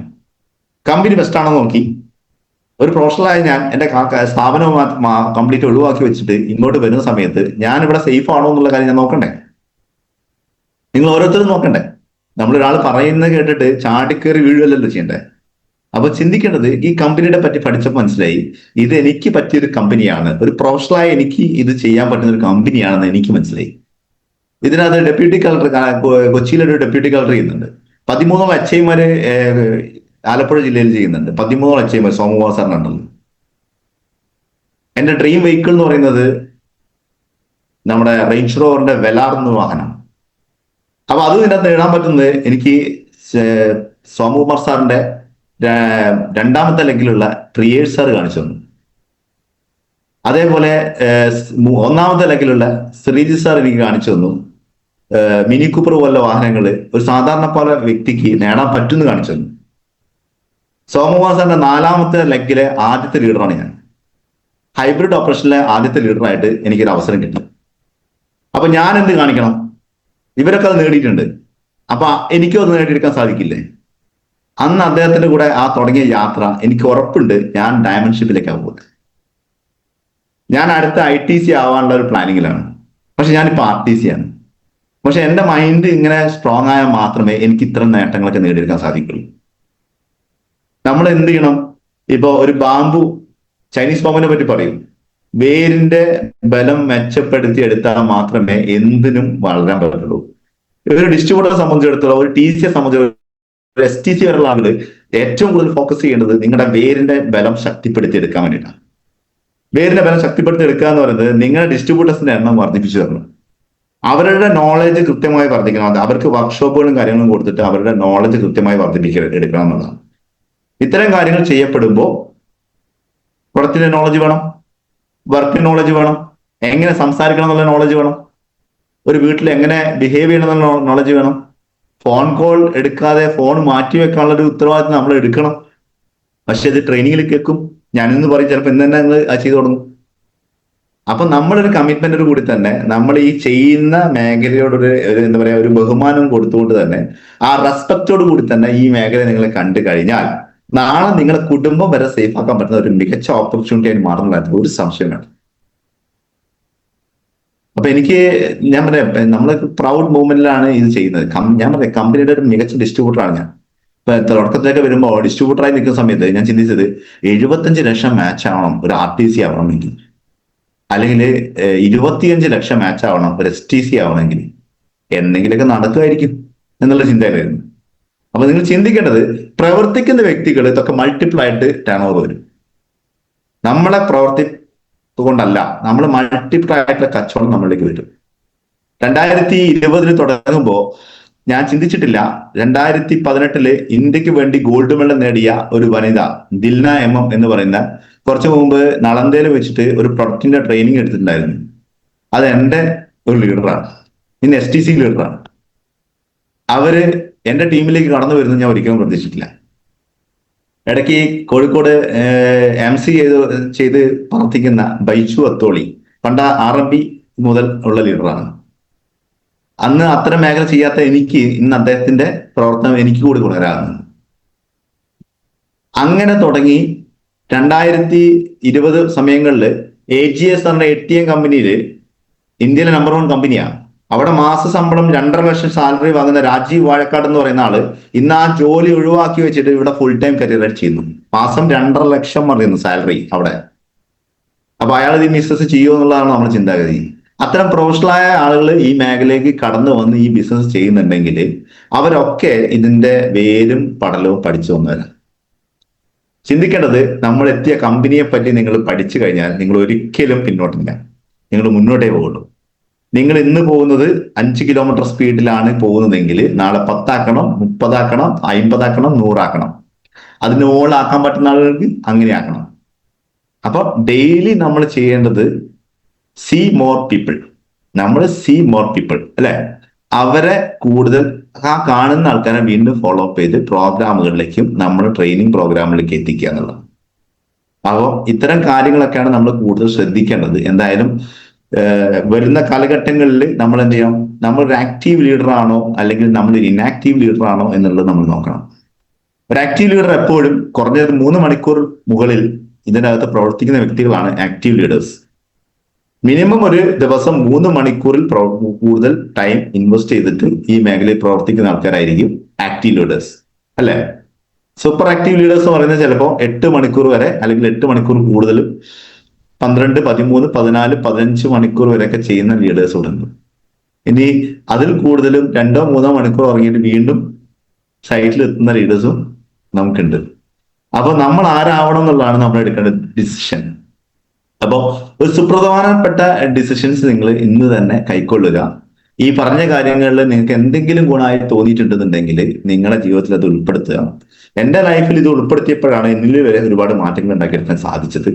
കമ്പനി ബെസ്റ്റ് ആണോ നോക്കി. ഒരു പ്രൊഫഷണലായി ഞാൻ എന്റെ സ്ഥാപനം കംപ്ലീറ്റ് ഒഴിവാക്കി വെച്ചിട്ട് ഇങ്ങോട്ട് വരുന്ന സമയത്ത് ഞാൻ ഇവിടെ സേഫ് ആണോ എന്നുള്ള കാര്യം ഞാൻ നോക്കണ്ടേ? നിങ്ങൾ ഓരോരുത്തരും നോക്കണ്ടേ? നമ്മളൊരാൾ പറയുന്നത് കേട്ടിട്ട് ചാടിക്കേറി വീഴുകയല്ലല്ലോ ചെയ്യണ്ടേ. അപ്പൊ ചിന്തിക്കേണ്ടത്, ഈ കമ്പനിയുടെ പറ്റി പഠിച്ചപ്പോൾ മനസ്സിലായി ഇത് എനിക്ക് പറ്റിയൊരു കമ്പനിയാണ്, ഒരു പ്രൊഫഷണലായി എനിക്ക് ഇത് ചെയ്യാൻ പറ്റുന്ന ഒരു കമ്പനിയാണെന്ന് എനിക്ക് മനസ്സിലായി. ഇതിനകത്ത് ഡെപ്യൂട്ടി കളക്ടർ, കൊച്ചിയിലൊരു ഡെപ്യൂട്ടി കളക്ടർ ചെയ്യുന്നുണ്ട്. 13 അച്ചൈമാര് ആലപ്പുഴ ജില്ലയിൽ ചെയ്യുന്നുണ്ട്. 13 അച്ചൈമാർ സോമകുമാർ സാറിനുണ്ടല്ലോ. എന്റെ ഡ്രീം വെഹിക്കിൾ എന്ന് പറയുന്നത് നമ്മുടെ റേഞ്ച് റോവറിന്റെ വെലാർ എന്ന വാഹനം. അപ്പൊ അത് ഇതിനകത്ത് നേടാൻ പറ്റുന്നത് എനിക്ക് സോമകുമാർ സാറിന്റെ രണ്ടാമത്തെ ലെഗിലുള്ള ട്രിയേഴ്സ് സാർ കാണിച്ചു തന്നു. അതേപോലെ ഒന്നാമത്തെ ലെഗിലുള്ള ശ്രീജിത്ത് സാർ എനിക്ക് കാണിച്ചു തന്നു. മിനി കൂപ്പർ പോലുള്ള വാഹനങ്ങൾ ഒരു സാധാരണ പോലെ വ്യക്തിക്ക് നേടാൻ പറ്റുമെന്ന് കാണിച്ചു തന്നു. സോമകുമാർ സാറിന്റെ 4ാമത്തെ ലെഗിലെ ആദ്യത്തെ ലീഡറാണ് ഞാൻ. ഹൈബ്രിഡ് ഓപ്പറേഷനിലെ ആദ്യത്തെ ലീഡറായിട്ട് എനിക്കൊരു അവസരം കിട്ടി. അപ്പൊ ഞാൻ എന്ത് കാണിക്കണം? ഇവരൊക്കെ അത് നേടിയിട്ടുണ്ട്. അപ്പൊ എനിക്കും അത് നേടിയെടുക്കാൻ സാധിക്കില്ലേ? അന്ന് അദ്ദേഹത്തിന്റെ കൂടെ ആ തുടങ്ങിയ യാത്ര എനിക്ക് ഉറപ്പുണ്ട് ഞാൻ ഡയമെൻഷിപ്പിലേക്കാണ് പോകുന്നത്. ഞാൻ അടുത്ത ITC ആവാനുള്ള ഒരു പ്ലാനിങ്ങിലാണ്. പക്ഷെ ഞാനിപ്പോ RTC ആണ്. പക്ഷെ എന്റെ മൈൻഡ് ഇങ്ങനെ സ്ട്രോങ് ആയാൽ മാത്രമേ എനിക്ക് ഇത്തരം നേട്ടങ്ങളൊക്കെ നേടിയെടുക്കാൻ സാധിക്കുള്ളൂ. നമ്മൾ എന്ത് ചെയ്യണം? ഇപ്പൊ ഒരു ബാമ്പു, ചൈനീസ് ബാമ്പിനെ പറ്റി പറയും, വേരിന്റെ ബലം മെച്ചപ്പെടുത്തി എടുത്താൽ മാത്രമേ എന്തിനും വളരാൻ പറ്റുള്ളൂ. ഒരു ഡിസ്ട്രിബ്യൂട്ടറെ സംബന്ധിച്ചിടത്തോളം, ഒരു TCയെ സംബന്ധിച്ചിടത്തോളം, STC വരെയുള്ള ആളുകൾ ഏറ്റവും കൂടുതൽ ഫോക്കസ് ചെയ്യേണ്ടത് നിങ്ങളുടെ വേരിന്റെ ബലം ശക്തിപ്പെടുത്തി എടുക്കാൻ വേണ്ടിയിട്ടാണ്. വേരിന്റെ ബലം ശക്തിപ്പെടുത്തി എടുക്കുക എന്ന് പറയുന്നത് നിങ്ങളുടെ ഡിസ്ട്രിബ്യൂട്ടേഴ്സിന്റെ എണ്ണം വർദ്ധിപ്പിച്ചു തരണം. അവരുടെ നോളജ് കൃത്യമായി വർദ്ധിക്കണം. അവർക്ക് വർക്ക്ഷോപ്പുകളും കാര്യങ്ങളും കൊടുത്തിട്ട് അവരുടെ നോളജ് കൃത്യമായി എടുക്കണം എന്നുള്ളതാണ്. ഇത്തരം കാര്യങ്ങൾ ചെയ്യപ്പെടുമ്പോൾ പ്രൊഡക്റ്റിന്റെ നോളജ് വേണം, വർക്ക് നോളജ് വേണം, എങ്ങനെ സംസാരിക്കണം എന്നുള്ള നോളജ് വേണം, ഒരു വീട്ടിൽ എങ്ങനെ ബിഹേവ് ചെയ്യണം എന്നുള്ള നോളജ് വേണം, ഫോൺ കോൾ എടുക്കാതെ ഫോൺ മാറ്റി വെക്കാനുള്ള ഒരു ഉത്തരവാദിത്വം നമ്മൾ എടുക്കണം. പക്ഷെ ഇത് ട്രെയിനിങ്ങിൽ കേൾക്കും, ഞാനിന്ന് പറയും, ചിലപ്പോൾ ഇന്ന് തന്നെ നിങ്ങൾ അത് ചെയ്തു തുടങ്ങും. അപ്പൊ നമ്മളൊരു കമ്മിറ്റ്മെന്റോട് കൂടി തന്നെ നമ്മൾ ഈ ചെയ്യുന്ന മേഖലയോടൊരു എന്താ പറയാ ഒരു ബഹുമാനം കൊടുത്തുകൊണ്ട് തന്നെ ആ റെസ്പെക്റ്റോട് കൂടി തന്നെ ഈ മേഖല നിങ്ങൾ കണ്ടു കഴിഞ്ഞാൽ നാളെ നിങ്ങളെ കുടുംബം വരെ സേഫ് ആക്കാൻ പറ്റുന്ന ഒരു മികച്ച ഓപ്പർച്യൂണിറ്റി ആയി മാറുന്നതായിട്ട് ഒരു സംശയം വേണം. അപ്പൊ എനിക്ക് ഞാൻ പറയാം, നമ്മൾ പ്രൗഡ് മൂവ്മെന്റിലാണ് ഇത് ചെയ്യുന്നത്. ഞാൻ പറയാം, കമ്പനിയുടെ ഒരു മികച്ച ഡിസ്ട്രിബ്യൂട്ടറാണ് ഞാൻ. ഇപ്പൊ തുടക്കത്തിലേക്ക് വരുമ്പോൾ ഡിസ്ട്രിബ്യൂട്ടറായി നിൽക്കുന്ന സമയത്ത് ഞാൻ ചിന്തിച്ചത് 75 ലക്ഷം മാച്ച് ആവണം ഒരു RTC ആവണമെങ്കിൽ, അല്ലെങ്കിൽ 25 ലക്ഷം മാച്ച് ആവണം ഒരു STC ആവണമെങ്കിൽ, എന്തെങ്കിലുമൊക്കെ നടക്കുമായിരിക്കും എന്നുള്ള ചിന്തയിലായിരുന്നു. അപ്പൊ നിങ്ങൾ ചിന്തിക്കേണ്ടത്, പ്രവർത്തിക്കുന്ന വ്യക്തികൾ ഇതൊക്കെ മൾട്ടിപ്പിൾ ആയിട്ട് ടേൺ ഓവർ വരും. നമ്മളെ പ്രവർത്തി കൊണ്ടല്ല, നമ്മൾ മൾട്ടിപ്പിൾ ആയിട്ടുള്ള കച്ചവടം നമ്മളിലേക്ക് വരും. 2020 തുടങ്ങുമ്പോൾ ഞാൻ ചിന്തിച്ചിട്ടില്ല 2018 ഇന്ത്യക്ക് വേണ്ടി ഗോൾഡ് മെഡൽ നേടിയ ഒരു വനിത ദിൽന MM എന്ന് പറയുന്ന, കുറച്ചു മുമ്പ് നളന്തയിൽ വെച്ചിട്ട് ഒരു പ്രൊഡക്റ്റിന്റെ ട്രെയിനിങ് എടുത്തിട്ടുണ്ടായിരുന്നു. അത് എന്റെ ഒരു ലീഡറാണ്, ഇന്ന് STC ലീഡറാണ്. അവര് എന്റെ ടീമിലേക്ക് കടന്നു വരുന്നത് ഞാൻ ഒരിക്കലും പ്രതീക്ഷിച്ചിട്ടില്ല. ഇടയ്ക്ക് കോഴിക്കോട് MC ചെയ്ത് പ്രവർത്തിക്കുന്ന ബൈച്ചു അത്തോളി പണ്ട് RMB മുതൽ ഉള്ള ലീഡറാണ്. അന്ന് അത്തരം മേഖല ചെയ്യാത്ത എനിക്ക് ഇന്ന് അദ്ദേഹത്തിന്റെ പ്രവർത്തനം എനിക്ക് കൂടി തുടരാറുണ്ട്. അങ്ങനെ തുടങ്ങി 2020 സമയങ്ങളിൽ AGS എന്ന ATM കമ്പനിയിൽ ഇന്ത്യയിലെ നമ്പർ 1 കമ്പനിയാണ്. അവിടെ മാസ ശമ്പളം 2.5 ലക്ഷം സാലറി വാങ്ങുന്ന രാജീവ് വാഴക്കാട് എന്ന് പറയുന്ന ആള് ഇന്ന് ആ ജോലി ഒഴിവാക്കി വെച്ചിട്ട് ഇവിടെ ഫുൾ ടൈം കരിയർ ചെയ്യുന്നു. മാസം 2.5 ലക്ഷം പറയുന്നു സാലറി അവിടെ. അപ്പൊ അയാൾ ഈ ബിസിനസ് ചെയ്യുമോ എന്നുള്ളതാണ് നമ്മുടെ ചിന്താഗതി. അത്തരം പ്രൊഫഷണലായ ആളുകൾ ഈ മേഖലയിലേക്ക് കടന്നു വന്ന് ഈ ബിസിനസ് ചെയ്യുന്നുണ്ടെങ്കിൽ അവരൊക്കെ ഇതിന്റെ വേരും പടലവും പഠിച്ചു വന്നവരാണ്. ചിന്തിക്കേണ്ടത്, നമ്മൾ എത്തിയ കമ്പനിയെ പറ്റി നിങ്ങൾ പഠിച്ചു കഴിഞ്ഞാൽ നിങ്ങൾ ഒരിക്കലും പിന്നോട്ടില്ല, നിങ്ങൾ മുന്നോട്ടേ പോകുള്ളൂ. നിങ്ങൾ ഇന്ന് പോകുന്നത് 5 കിലോമീറ്റർ സ്പീഡിലാണ് പോകുന്നതെങ്കിൽ നാളെ 10 ആക്കണം, 30 ആക്കണം, 50 ആക്കണം, 100 ആക്കണം. അതിന് ഓളാക്കാൻ പറ്റുന്ന ആളുകൾക്ക് അങ്ങനെ ആക്കണം. അപ്പൊ ഡെയിലി നമ്മൾ ചെയ്യേണ്ടത് സീ മോർ പീപ്പിൾ. നമ്മൾ സീ മോർ പീപ്പിൾ അല്ലെ, അവരെ കൂടുതൽ ആ കാണുന്ന ആൾക്കാരെ വീണ്ടും ഫോളോ അപ്പ് ചെയ്ത് പ്രോഗ്രാമുകളിലേക്കും നമ്മൾ ട്രെയിനിങ് പ്രോഗ്രാമിലേക്ക് എത്തിക്കുക എന്നുള്ളത്. അപ്പോൾ ഇത്തരം കാര്യങ്ങളൊക്കെയാണ് നമ്മൾ കൂടുതൽ ശ്രദ്ധിക്കേണ്ടത്. എന്തായാലും വരുന്ന കാലഘട്ടങ്ങളിൽ നമ്മൾ എന്ത് ചെയ്യണം, നമ്മൾ ഒരു ആക്റ്റീവ് ലീഡർ ആണോ അല്ലെങ്കിൽ നമ്മൾ ഒരു ഇനാക്റ്റീവ് ലീഡർ ആണോ എന്നുള്ളത് നമ്മൾ നോക്കണം. ഒരു ആക്റ്റീവ് ലീഡർ എപ്പോഴും കുറഞ്ഞത് 3 മണിക്കൂർ മുകളിൽ ഇതിനകത്ത് പ്രവർത്തിക്കുന്ന വ്യക്തികളാണ് ആക്റ്റീവ് ലീഡേഴ്സ്. മിനിമം ഒരു ദിവസം 3 മണിക്കൂറിൽ കൂടുതൽ ടൈം ഇൻവെസ്റ്റ് ചെയ്തിട്ട് ഈ മേഖലയിൽ പ്രവർത്തിക്കുന്ന ആൾക്കാരായിരിക്കും ആക്റ്റീവ് ലീഡേഴ്സ് അല്ലെ. സൂപ്പർ ആക്റ്റീവ് ലീഡേഴ്സ് എന്ന് പറയുന്നത് ചിലപ്പോൾ 8 മണിക്കൂർ വരെ അല്ലെങ്കിൽ 8 മണിക്കൂർ കൂടുതലും 12, 13, 14, 15 മണിക്കൂർ വരെയൊക്കെ ചെയ്യുന്ന ലീഡേഴ്സ് ഇവിടെ ഉണ്ട്. ഇനി അതിൽ കൂടുതലും 2-3 മണിക്കൂർ ഉറങ്ങിയിട്ട് വീണ്ടും സൈറ്റിൽ എത്തുന്ന ലീഡേഴ്സും നമുക്കുണ്ട്. അപ്പൊ നമ്മൾ ആരാവണം എന്നുള്ളതാണ് നമ്മൾ എടുക്കേണ്ട ഡിസിഷൻ. അപ്പോൾ ഒരു സുപ്രധാനപ്പെട്ട ഡിസിഷൻസ് നിങ്ങൾ ഇന്ന് തന്നെ കൈക്കൊള്ളുക. ഈ പറഞ്ഞ കാര്യങ്ങളിൽ നിങ്ങൾക്ക് എന്തെങ്കിലും ഗുണമായി തോന്നിയിട്ടുണ്ടെന്നുണ്ടെങ്കിൽ നിങ്ങളുടെ ജീവിതത്തിൽ അത് ഉൾപ്പെടുത്തുക. എന്റെ ലൈഫിൽ ഇത് ഉൾപ്പെടുത്തിയപ്പോഴാണ് എന്നിൽ വരെ ഒരുപാട് മാറ്റങ്ങൾ ഉണ്ടാക്കിയെടുക്കാൻ സാധിച്ചത്.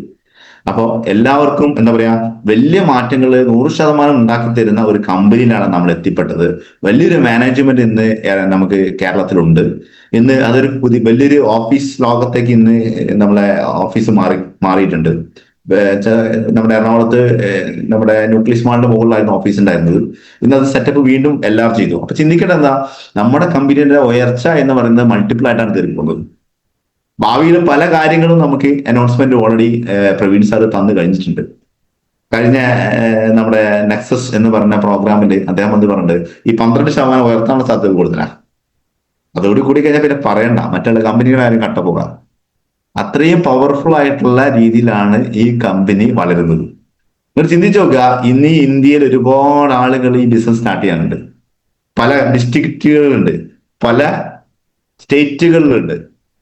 അപ്പോൾ എല്ലാവർക്കും എന്താ പറയാ, വലിയ മാറ്റങ്ങൾ 100% ഉണ്ടാക്കി തരുന്ന ഒരു കമ്പനിയിലാണ് നമ്മൾ എത്തിപ്പെട്ടത്. വലിയൊരു മാനേജ്മെന്റ് ഇന്ന് നമുക്ക് കേരളത്തിലുണ്ട്. ഇന്ന് അതൊരു വലിയൊരു ഓഫീസ് ലോകത്തേക്ക് ഇന്ന് നമ്മളെ ഓഫീസ് മാറിയിട്ടുണ്ട്. നമ്മുടെ എറണാകുളത്ത് നമ്മുടെ ന്യൂക്ലിയസ് മാളിന്റെ മുകളിലായിരുന്നു ഓഫീസ് ഉണ്ടായിരുന്നത്. ഇന്ന് അത് സെറ്റപ്പ് വീണ്ടും എല്ലാവരും ചെയ്തു. അപ്പൊ ചിന്തിക്കേണ്ടത് എന്താ, നമ്മുടെ കമ്പനിയുടെ ഉയർച്ച എന്ന് പറയുന്നത് മൾട്ടിപ്പിൾ ആയിട്ടാണ് കയറി പോകുന്നത്. ഭാവിയിൽ പല കാര്യങ്ങളും നമുക്ക് അനൗൺസ്മെന്റ് ഓൾറെഡി പ്രവീൺ സാർ തന്നു കഴിഞ്ഞിട്ടുണ്ട്. കഴിഞ്ഞ നമ്മുടെ നെക്സസ് എന്ന് പറഞ്ഞ പ്രോഗ്രാമിൽ അദ്ദേഹം വന്ന് പറഞ്ഞിട്ട് ഈ 12% ഉയർത്താനുള്ള സാധ്യത കൂടുതലാണ്. അതോട് കൂടി കഴിഞ്ഞാൽ പിന്നെ പറയണ്ട, മറ്റുള്ള കമ്പനികളാരും കട്ടപ്പോകാം. അത്രയും പവർഫുൾ ആയിട്ടുള്ള രീതിയിലാണ് ഈ കമ്പനി വളരുന്നത്. നിങ്ങൾ ചിന്തിച്ചു നോക്കുക, ഇന്ന് ഈ ഇന്ത്യയിൽ ഒരുപാട് ആളുകൾ ഈ ബിസിനസ് സ്റ്റാർട്ട് ചെയ്യാനുണ്ട്. പല ഡിസ്ട്രിക്റ്റുകളുണ്ട്, പല സ്റ്റേറ്റുകളിലുണ്ട്.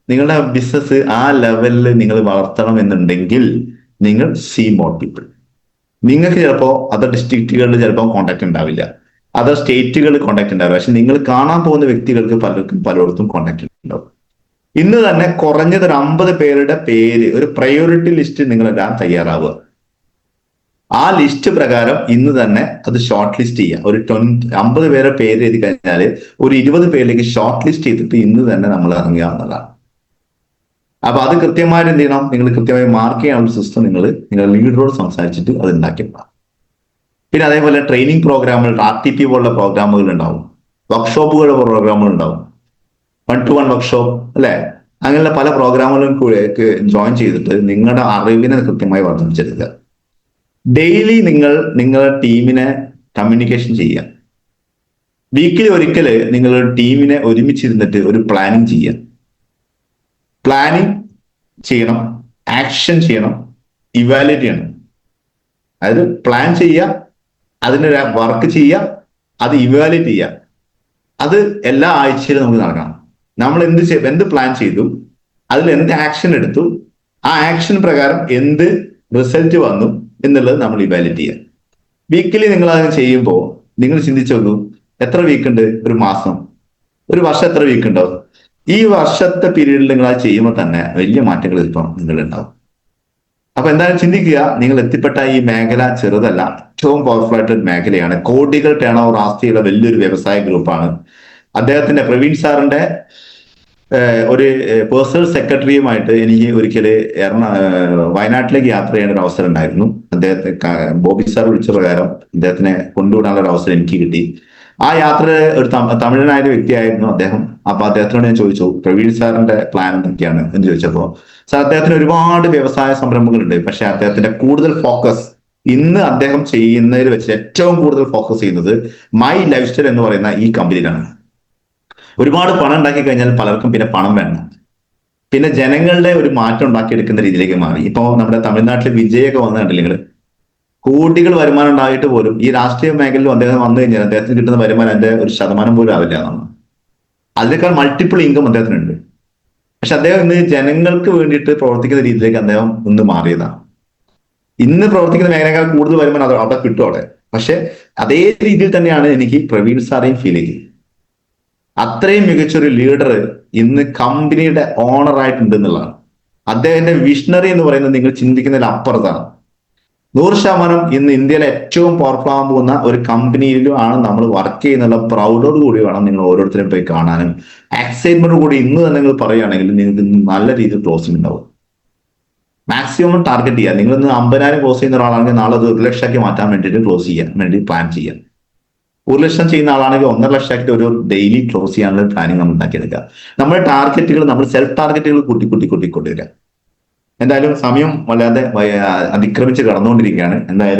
നിങ്ങളുടെ ബിസിനസ് ആ ലെവലിൽ നിങ്ങൾ വളർത്തണം എന്നുണ്ടെങ്കിൽ നിങ്ങൾ സീ മോർ പീപ്പിൾ. നിങ്ങൾക്ക് ചിലപ്പോൾ അതർ ഡിസ്ട്രിക്റ്റുകളിൽ ചിലപ്പോൾ കോണ്ടാക്ട് ഉണ്ടാവില്ല, അതർ സ്റ്റേറ്റുകളിൽ കോണ്ടാക്ട് ഉണ്ടാവില്ല. പക്ഷെ നിങ്ങൾ കാണാൻ പോകുന്ന വ്യക്തികൾക്ക് പലയിടത്തും കോണ്ടാക്ട് ഉണ്ടാവും. ഇന്ന് തന്നെ കുറഞ്ഞത് ഒരു 50 പേരുടെ പേര്, ഒരു പ്രയോറിറ്റി ലിസ്റ്റ് നിങ്ങൾ ഇടാൻ തയ്യാറാവുക. ആ ലിസ്റ്റ് പ്രകാരം ഇന്ന് തന്നെ അത് ഷോർട്ട് ലിസ്റ്റ് ചെയ്യുക. ഒരു 50 പേരുടെ പേര് എഴുതി കഴിഞ്ഞാൽ ഒരു 20 പേരിലേക്ക് ഷോർട്ട് ലിസ്റ്റ് ചെയ്തിട്ട് ഇന്ന് തന്നെ നമ്മൾ ഇറങ്ങുക എന്നുള്ളതാണ്. അപ്പൊ അത് കൃത്യമായിട്ട് എന്ത് ചെയ്യണം, നിങ്ങൾ കൃത്യമായി മാർക്ക് ചെയ്യാനുള്ള സിസ്റ്റം നിങ്ങൾ ലീഡറോട് സംസാരിച്ചിട്ട് അത് ഉണ്ടാക്കിയെടുക്കണം. പിന്നെ അതേപോലെ ട്രെയിനിങ് പ്രോഗ്രാമുകൾ, RTP പോലുള്ള പ്രോഗ്രാമുകൾ ഉണ്ടാവും, വർക്ക്ഷോപ്പുകളുടെ പ്രോഗ്രാമുകൾ ഉണ്ടാവും, 1-to-1 വർക്ക്ഷോപ്പ് അല്ലെ, അങ്ങനെയുള്ള പല പ്രോഗ്രാമുകളും ജോയിൻ ചെയ്തിട്ട് നിങ്ങളുടെ അറിവിനെ കൃത്യമായി വർദ്ധിപ്പിച്ചെടുക്കുക. ഡെയിലി നിങ്ങളുടെ ടീമിനെ കമ്മ്യൂണിക്കേഷൻ ചെയ്യുക. വീക്കിലി ഒരിക്കല് നിങ്ങളുടെ ടീമിനെ ഒരുമിച്ചിരുന്നിട്ട് ഒരു പ്ലാനിങ് ചെയ്യുക. പ്ലാനിങ് ചെയ്യണം, ആക്ഷൻ ചെയ്യണം, ഇവാലുവേറ്റ് ചെയ്യണം. അതായത് പ്ലാൻ ചെയ്യുക, അതിന് വർക്ക് ചെയ്യുക, അത് ഇവാലുവേറ്റ് ചെയ്യുക. അത് എല്ലാ ആഴ്ചയിലും നമുക്ക് നടക്കണം. നമ്മൾ എന്ത് പ്ലാൻ ചെയ്തു, അതിൽ എന്ത് ആക്ഷൻ എടുത്തു, ആ ആക്ഷൻ പ്രകാരം എന്ത് റിസൾട്ട് വന്നു എന്നുള്ളത് നമ്മൾ ഇവാലുവേറ്റ് ചെയ്യുക. വീക്കിലി നിങ്ങൾ അത് ചെയ്യുമ്പോൾ നിങ്ങൾ ചിന്തിച്ചു നോക്കൂ, എത്ര വീക്ക് ഉണ്ട് ഒരു മാസം, ഒരു വർഷം എത്ര വീക്ക് ഉണ്ടാവും? ഈ വർഷത്തെ പീരീഡിൽ നിങ്ങൾ അത് ചെയ്യുമ്പോൾ തന്നെ വലിയ മാറ്റങ്ങൾ ഇപ്പം നിങ്ങളുണ്ടാവും. അപ്പൊ എന്തായാലും ചിന്തിക്കുക, നിങ്ങൾ എത്തിപ്പെട്ട ഈ മേഖല ചെറുതല്ല, ഏറ്റവും പവർഫുൾ ആയിട്ടൊരു മേഖലയാണ്. കോടികൾ ടേൺ ഓവർ ആസ്തിയുള്ള വലിയൊരു വ്യവസായ ഗ്രൂപ്പാണ്. അദ്ദേഹത്തിന്റെ പ്രവീൺ സാറിന്റെ ഒരു പേഴ്സണൽ സെക്രട്ടറിയുമായിട്ട് എനിക്ക് ഒരിക്കല് വയനാട്ടിലേക്ക് യാത്ര ചെയ്യാൻ ഒരു അവസരം ഉണ്ടായിരുന്നു. അദ്ദേഹത്തെ ബോബി സാർ വിളിച്ച പ്രകാരം അദ്ദേഹത്തിനെ കൊണ്ടുവിടാനുള്ള ഒരു അവസരം എനിക്ക് കിട്ടി. ആ യാത്ര ഒരു തമിഴനായ വ്യക്തിയായിരുന്നു അദ്ദേഹം. അപ്പൊ അദ്ദേഹത്തിനോട് ഞാൻ ചോദിച്ചു, പ്രവീൺ സാറിന്റെ പ്ലാൻ എന്തൊക്കെയാണ് എന്ന് ചോദിച്ചപ്പോ, സാർ അദ്ദേഹത്തിന് ഒരുപാട് വ്യവസായ സംരംഭങ്ങളുണ്ട്, പക്ഷെ അദ്ദേഹത്തിന്റെ കൂടുതൽ ഫോക്കസ് ഇന്ന് അദ്ദേഹം ചെയ്യുന്നതിൽ വെച്ച് ഏറ്റവും കൂടുതൽ ഫോക്കസ് ചെയ്യുന്നത് മൈ ലൈഫ് സ്റ്റൈൽ എന്ന് പറയുന്ന ഈ കമ്പനിയിലാണ്. ഒരുപാട് പണം ഉണ്ടാക്കി കഴിഞ്ഞാൽ പലർക്കും പിന്നെ പണം വേണ്ട, പിന്നെ ജനങ്ങളുടെ ഒരു മാറ്റം ഉണ്ടാക്കിയെടുക്കുന്ന രീതിയിലേക്ക് മാറി. ഇപ്പൊ നമ്മുടെ തമിഴ്നാട്ടിൽ വിജയൊക്കെ വന്നു കണ്ടില്ല നിങ്ങൾ, കോടികൾ വരുമാനം ഉണ്ടായിട്ട് പോലും ഈ രാഷ്ട്രീയ മേഖലയിൽ അദ്ദേഹം വന്നു കഴിഞ്ഞാൽ അദ്ദേഹത്തിന് കിട്ടുന്ന വരുമാനം അതിന്റെ 1% പോലും ആവില്ല എന്നാണ്. അതിനേക്കാൾ മൾട്ടിപ്പിൾ ഇൻകം അദ്ദേഹത്തിനുണ്ട്. പക്ഷെ അദ്ദേഹം ഇന്ന് ജനങ്ങൾക്ക് വേണ്ടിയിട്ട് പ്രവർത്തിക്കുന്ന രീതിയിലേക്ക് അദ്ദേഹം ഇന്ന് മാറിയതാണ്. ഇന്ന് പ്രവർത്തിക്കുന്ന മേഖലയേക്കാൾ കൂടുതൽ വരുമാനം അവിടെ കിട്ടും അവിടെ. പക്ഷെ അതേ രീതിയിൽ തന്നെയാണ് എനിക്ക് പ്രവീൺ സാറേയും ഫീൽ ചെയ്യുന്നത്. അത്രയും മികച്ചൊരു ലീഡർ ഇന്ന് കമ്പനിയുടെ ഓണർ ആയിട്ടുണ്ട് എന്നുള്ളതാണ്. അദ്ദേഹത്തിന്റെ വിഷണറി എന്ന് പറയുന്നത് നിങ്ങൾ ചിന്തിക്കുന്നതിൽ അപ്പുറത്താണ്. 100% ഇന്ന് ഇന്ത്യയിലെ ഏറ്റവും പവർഫുൾ ആകാൻ പോകുന്ന ഒരു കമ്പനിയിലും ആണ് നമ്മൾ വർക്ക് ചെയ്യുന്നുള്ള പ്രൗഡോട് കൂടി വേണം നിങ്ങൾ ഓരോരുത്തരും പോയി കാണാനും. എക്സൈറ്റ്മെന്റ് കൂടി ഇന്ന് തന്നെ നിങ്ങൾ പറയുകയാണെങ്കിൽ നിങ്ങൾക്ക് നല്ല രീതിയിൽ ക്ലോസിംഗ് ഉണ്ടാവും. മാക്സിമം ടാർഗറ്റ് ചെയ്യുക. നിങ്ങൾ ഇന്ന് 50,000 ക്ലോസ് ചെയ്യുന്ന ഒരാളാണെങ്കിൽ നാളെ അത് 1 ലക്ഷമാക്കി മാറ്റാൻ വേണ്ടിയിട്ട് ക്ലോസ് ചെയ്യാൻ വേണ്ടി പ്ലാൻ ചെയ്യാം. 1 ലക്ഷം ചെയ്യുന്ന ആളാണെങ്കിൽ 1.5 ലക്ഷമാക്കിയിട്ട് ഒരു ഡെയിലി ക്ലോസ് ചെയ്യാനുള്ള പ്ലാനിങ് നമ്മൾ ഉണ്ടാക്കിയെടുക്കുക. നമ്മുടെ ടാർഗറ്റുകൾ, നമ്മൾ സെൽഫ് ടാർഗറ്റുകൾ കൂട്ടിക്കൊണ്ടിരിക്കുക. എന്തായാലും സമയം വല്ലാതെ അതിക്രമിച്ച് കടന്നുകൊണ്ടിരിക്കുകയാണ്. എന്തായാലും